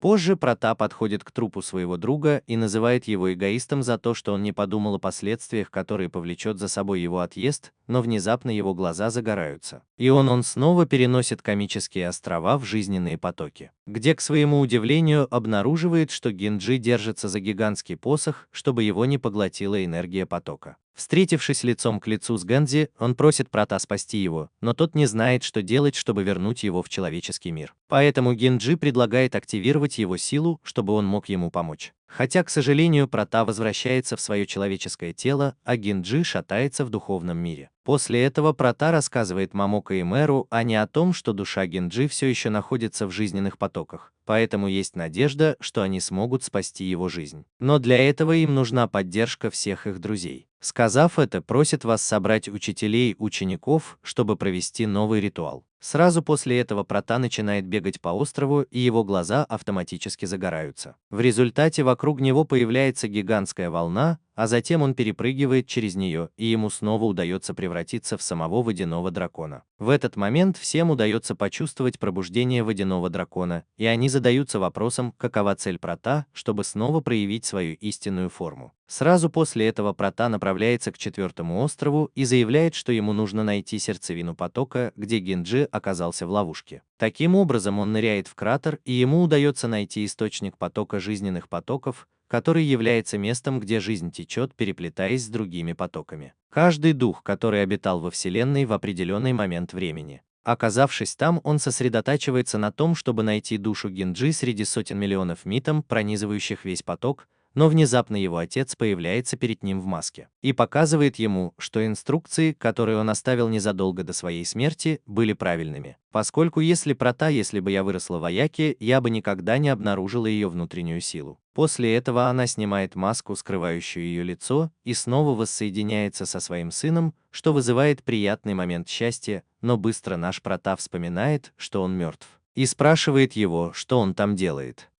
Speaker 2: Позже Прота подходит к трупу своего друга и называет его эгоистом за то, что он не подумал о последствиях, которые повлечет за собой его отъезд, но внезапно его глаза загораются. И он снова переносит комические острова в жизненные потоки, где, к своему удивлению, обнаруживает, что Гинджи держится за гигантский посох, чтобы его не поглотила энергия потока. Встретившись лицом к лицу с Гэнзи, он просит Прота спасти его, но тот не знает, что делать, чтобы вернуть его в человеческий мир. Поэтому Гинджи предлагает активировать его силу, чтобы он мог ему помочь. Хотя, к сожалению, Прота возвращается в свое человеческое тело, а Гинджи шатается в духовном мире. После этого Прата рассказывает Момока и Мэру, а не о том, что душа Генджи все еще находится в жизненных потоках, поэтому есть надежда, что они смогут спасти его жизнь. Но для этого им нужна поддержка всех их друзей. Сказав это, просит вас собрать учителей, учеников, чтобы провести новый ритуал. Сразу после этого Прата начинает бегать по острову, и его глаза автоматически загораются. В результате вокруг него появляется гигантская волна, а затем он перепрыгивает через нее, и ему снова удается превратиться в самого водяного дракона. В этот момент всем удается почувствовать пробуждение водяного дракона, и они задаются вопросом, какова цель Прата, чтобы снова проявить свою истинную форму. Сразу после этого Прата направляется к 4-му острову и заявляет, что ему нужно найти сердцевину потока, где Генджи оказался в ловушке. Таким образом, он ныряет в кратер, и ему удается найти источник потока жизненных потоков, который является местом, где жизнь течет, переплетаясь с другими потоками. Каждый дух, который обитал во Вселенной в определенный момент времени. Оказавшись там, он сосредотачивается на том, чтобы найти душу Генджи среди сотен миллионов митом, пронизывающих весь поток, но внезапно его отец появляется перед ним в маске и показывает ему, что инструкции, которые он оставил незадолго до своей смерти, были правильными. Поскольку если бы я выросла в Аяке, я бы никогда не обнаружила ее внутреннюю силу. После этого она снимает маску, скрывающую ее лицо, и снова воссоединяется со своим сыном, что вызывает приятный момент счастья, но быстро наш Прата вспоминает, что он мертв, и спрашивает его, что он там делает.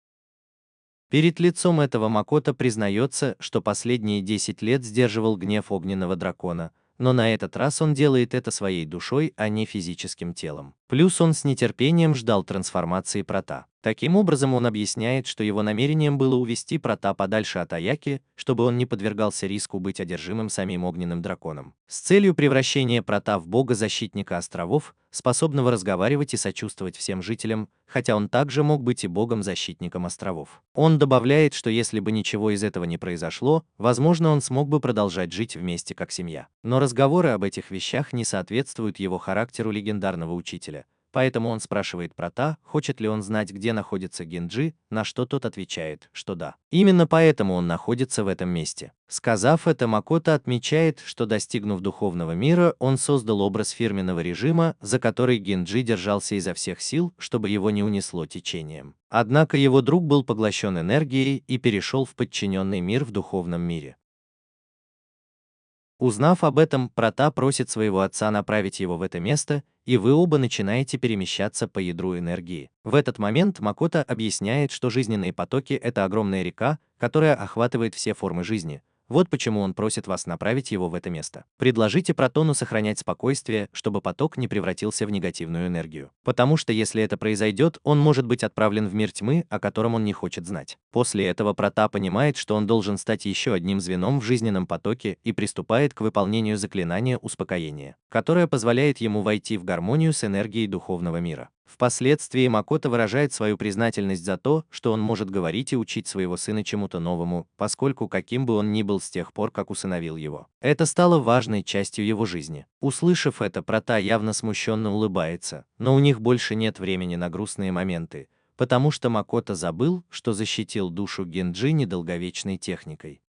Speaker 2: Перед лицом этого Макото признается, что последние 10 лет сдерживал гнев огненного дракона, но на этот раз он делает это своей душой, а не физическим телом. Плюс он с нетерпением ждал трансформации Прата. Таким образом, он объясняет, что его намерением было увести Прата подальше от Аяки, чтобы он не подвергался риску быть одержимым самим огненным драконом. С целью превращения Прата в бога-защитника островов, способного разговаривать и сочувствовать всем жителям, хотя он также мог быть и богом-защитником островов. Он добавляет, что если бы ничего из этого не произошло, возможно, он смог бы продолжать жить вместе как семья. Но разговоры об этих вещах не соответствуют его характеру легендарного учителя. Поэтому он спрашивает Прата, хочет ли он знать, где находится Генджи, на что тот отвечает, что да. Именно поэтому он находится в этом месте. Сказав это, Макото отмечает, что достигнув духовного мира, он создал образ фирменного режима, за который Генджи держался изо всех сил, чтобы его не унесло течением. Однако его друг был поглощен энергией и перешел в подчиненный мир в духовном мире. Узнав об этом, Прата просит своего отца направить его в это место, и вы оба начинаете перемещаться по ядру энергии. В этот момент Макото объясняет, что жизненные потоки — это огромная река, которая охватывает все формы жизни. Вот почему он просит вас направить его в это место. Предложите Протону сохранять спокойствие, чтобы поток не превратился в негативную энергию. Потому что если это произойдет, он может быть отправлен в мир тьмы, о котором он не хочет знать. После этого Прата понимает, что он должен стать еще одним звеном в жизненном потоке и приступает к выполнению заклинания успокоения, которое позволяет ему войти в гармонию с энергией духовного мира. Впоследствии Макото выражает свою признательность за то, что он может говорить и учить своего сына чему-то новому, поскольку каким бы он ни был с тех пор, как усыновил его. Это стало важной частью его жизни. Услышав это, Прата явно смущенно улыбается, но у них больше нет времени на грустные моменты, потому что Макото забыл, что защитил душу Генджи недолговечной техникой.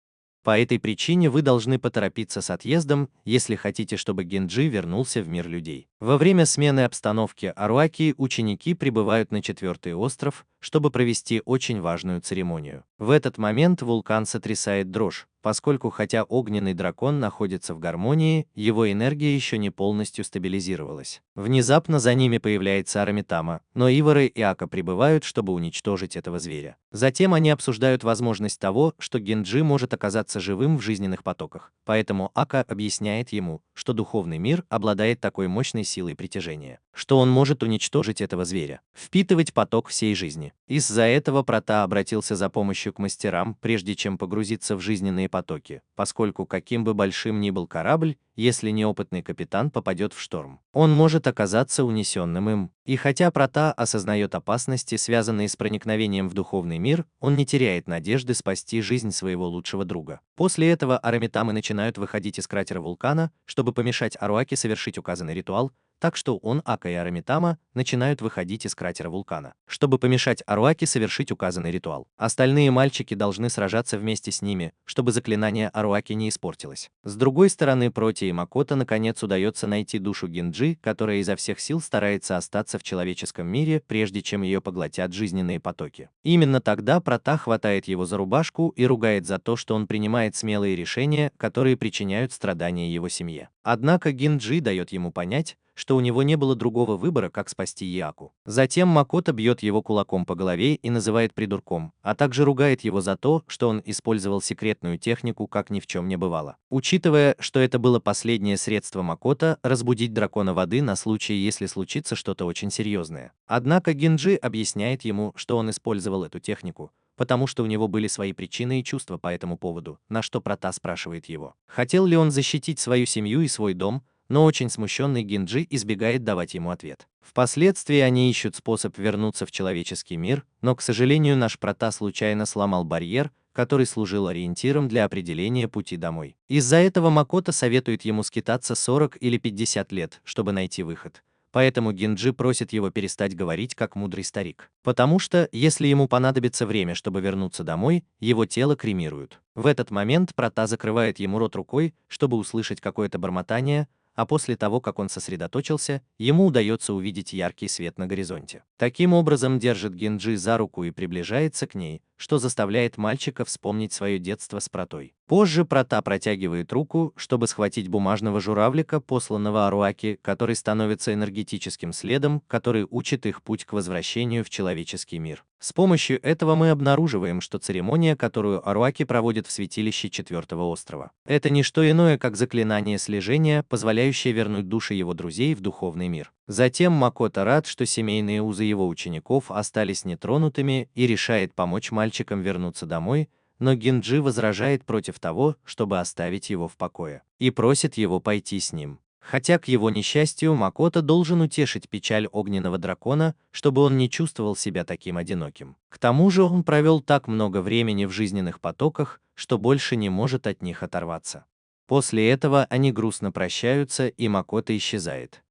Speaker 2: По этой причине вы должны поторопиться с отъездом, если хотите, чтобы Генджи вернулся в мир людей. Во время смены обстановки Аруаки ученики прибывают на 4-й остров, чтобы провести очень важную церемонию. В этот момент вулкан сотрясает дрожь, поскольку хотя огненный дракон находится в гармонии, его энергия еще не полностью стабилизировалась. Внезапно за ними появляется Арамитама, но Ивары и Ака прибывают, чтобы уничтожить этого зверя. Затем они обсуждают возможность того, что Генджи может оказаться живым в жизненных потоках, поэтому Ака объясняет ему, что духовный мир обладает такой мощной силой притяжения, что он может уничтожить этого зверя, впитывать поток всей жизни. Из-за этого Прата обратился за помощью к мастерам, прежде чем погрузиться в жизненные потоки, поскольку каким бы большим ни был корабль, если неопытный капитан попадет в шторм, он может оказаться унесенным им. И хотя Прата осознает опасности, связанные с проникновением в духовный мир, он не теряет надежды спасти жизнь своего лучшего друга. После этого Арамитамы начинают выходить из кратера вулкана, чтобы помешать Аруаке совершить указанный ритуал, так что он, Ака и Арамитама начинают выходить из кратера вулкана, чтобы помешать Аруаки совершить указанный ритуал. Остальные мальчики должны сражаться вместе с ними, чтобы заклинание Аруаки не испортилось. С другой стороны, Проти и Макото наконец удается найти душу Гинджи, которая изо всех сил старается остаться в человеческом мире, прежде чем ее поглотят жизненные потоки. Именно тогда Прота хватает его за рубашку и ругает за то, что он принимает смелые решения, которые причиняют страдания его семье. Однако Гинджи дает ему понять, что у него не было другого выбора, как спасти Яку. Затем Макото бьет его кулаком по голове и называет придурком, а также ругает его за то, что он использовал секретную технику, как ни в чем не бывало. Учитывая, что это было последнее средство Макото разбудить дракона воды на случай, если случится что-то очень серьезное. Однако Гинджи объясняет ему, что он использовал эту технику, потому что у него были свои причины и чувства по этому поводу, на что Прота спрашивает его, хотел ли он защитить свою семью и свой дом, но очень смущенный Гинджи избегает давать ему ответ. Впоследствии они ищут способ вернуться в человеческий мир, но, к сожалению, наш Прота случайно сломал барьер, который служил ориентиром для определения пути домой. Из-за этого Макото советует ему скитаться 40 или 50 лет, чтобы найти выход. Поэтому Гинджи просит его перестать говорить как мудрый старик. Потому что, если ему понадобится время, чтобы вернуться домой, его тело кремируют. В этот момент Прота закрывает ему рот рукой, чтобы услышать какое-то бормотание, а после того, как он сосредоточился, ему удается увидеть яркий свет на горизонте. Таким образом, держит Гинджи за руку и приближается к ней, что заставляет мальчика вспомнить свое детство с Протой. Позже Прота протягивает руку, чтобы схватить бумажного журавлика, посланного Аруаки, который становится энергетическим следом, который учит их путь к возвращению в человеческий мир. С помощью этого мы обнаруживаем, что церемония, которую Аруаки проводит в святилище Четвертого острова, это не что иное, как заклинание слежения, позволяющее вернуть души его друзей в духовный мир. Затем Макото рад, что семейные узы его учеников остались нетронутыми и решает помочь мальчикам вернуться домой, но Гинджи возражает против того, чтобы оставить его в покое, и просит его пойти с ним. Хотя, к его несчастью, Макото должен утешить печаль огненного дракона, чтобы он не чувствовал себя таким одиноким. К тому же он провел так много времени в жизненных потоках, что больше не может от них оторваться. После этого они грустно прощаются, и Макото исчезает.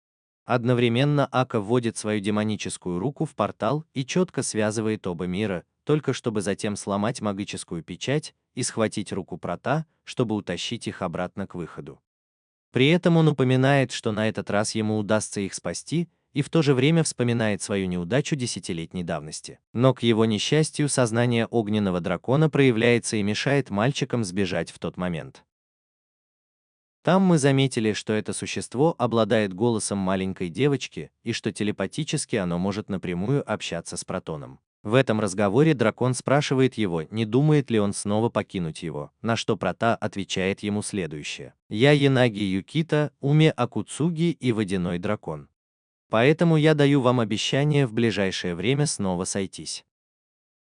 Speaker 2: Одновременно Ака вводит свою демоническую руку в портал и четко связывает оба мира, только чтобы затем сломать магическую печать и схватить руку Прота, чтобы утащить их обратно к выходу. При этом он упоминает, что на этот раз ему удастся их спасти, и в то же время вспоминает свою неудачу десятилетней давности. Но, к его несчастью, сознание огненного дракона проявляется и мешает мальчикам сбежать в тот момент. Там мы заметили, что это существо обладает голосом маленькой девочки и что телепатически оно может напрямую общаться с Протоном. В этом разговоре дракон спрашивает его, не думает ли он снова покинуть его, на что Прота отвечает ему следующее: «Я Янаги Юкита, Уме Акуцуги и водяной дракон. Поэтому я даю вам обещание в ближайшее время снова сойтись».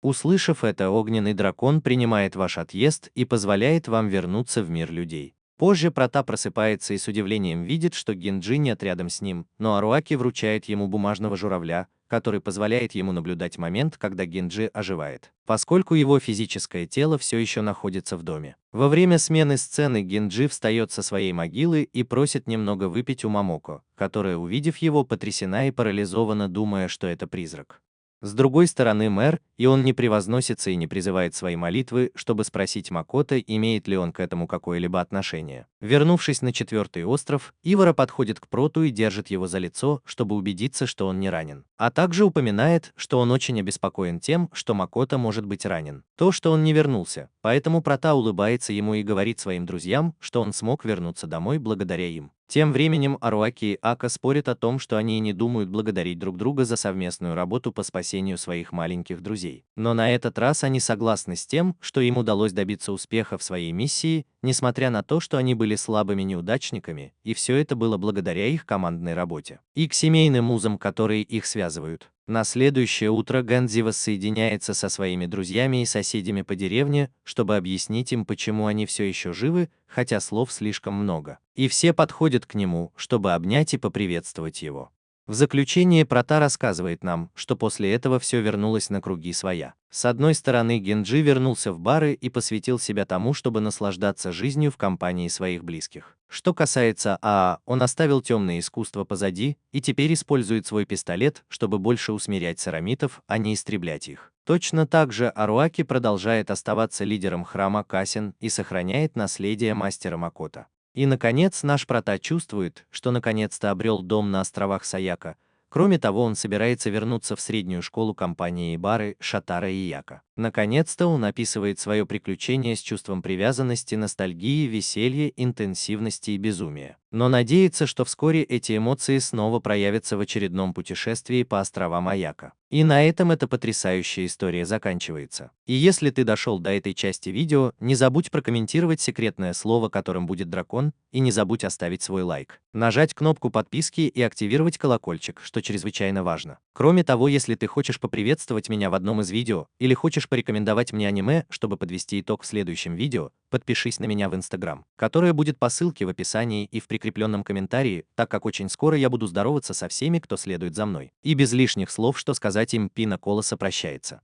Speaker 2: Услышав это, огненный дракон принимает ваш отъезд и позволяет вам вернуться в мир людей. Позже Прота просыпается и с удивлением видит, что Гинджи нет рядом с ним, но Аруаки вручает ему бумажного журавля, который позволяет ему наблюдать момент, когда Гинджи оживает, поскольку его физическое тело все еще находится в доме. Во время смены сцены Гинджи встает со своей могилы и просит немного выпить у Момоко, которая, увидев его, потрясена и парализована, думая, что это призрак. С другой стороны, мэр, и он не превозносится и не призывает свои молитвы, чтобы спросить Макото, имеет ли он к этому какое-либо отношение. Вернувшись на четвертый остров, Ивара подходит к Проту и держит его за лицо, чтобы убедиться, что он не ранен. А также упоминает, что он очень обеспокоен тем, что Макото может быть ранен. То, что он не вернулся, поэтому Прота улыбается ему и говорит своим друзьям, что он смог вернуться домой благодаря им. Тем временем Аруаки и Ака спорят о том, что они и не думают благодарить друг друга за совместную работу по спасению своих маленьких друзей. Но на этот раз они согласны с тем, что им удалось добиться успеха в своей миссии, несмотря на то, что они были слабыми неудачниками, и все это было благодаря их командной работе. И к семейным узам, которые их связывают. На следующее утро Ганзи воссоединяется со своими друзьями и соседями по деревне, чтобы объяснить им, почему они все еще живы, хотя слов слишком много. И все подходят к нему, чтобы обнять и поприветствовать его. В заключение Прота рассказывает нам, что после этого все вернулось на круги своя. С одной стороны, Генджи вернулся в бары и посвятил себя тому, чтобы наслаждаться жизнью в компании своих близких. Что касается он оставил темное искусство позади и теперь использует свой пистолет, чтобы больше усмирять сарамитов, а не истреблять их. Точно так же Аруаки продолжает оставаться лидером храма Касин и сохраняет наследие мастера Макото. И, наконец, наш Прота чувствует, что наконец-то обрел дом на островах Саяка. Кроме того, он собирается вернуться в среднюю школу компании Бары Шатара и Яка. Наконец-то он описывает свое приключение с чувством привязанности, ностальгии, веселья, интенсивности и безумия. Но надеется, что вскоре эти эмоции снова проявятся в очередном путешествии по островам Аяка. И на этом эта потрясающая история заканчивается. И если ты дошел до этой части видео, не забудь прокомментировать секретное слово, которым будет дракон, и не забудь оставить свой лайк, нажать кнопку подписки и активировать колокольчик, что чрезвычайно важно. Кроме того, если ты хочешь поприветствовать меня в одном из видео или хочешь порекомендовать мне аниме, чтобы подвести итог в следующем видео, подпишись на меня в Instagram, которое будет по ссылке в описании и в прикрепленном комментарии, так как очень скоро я буду здороваться со всеми, кто следует за мной. И без лишних слов, что сказать им, Пина Колоса прощается.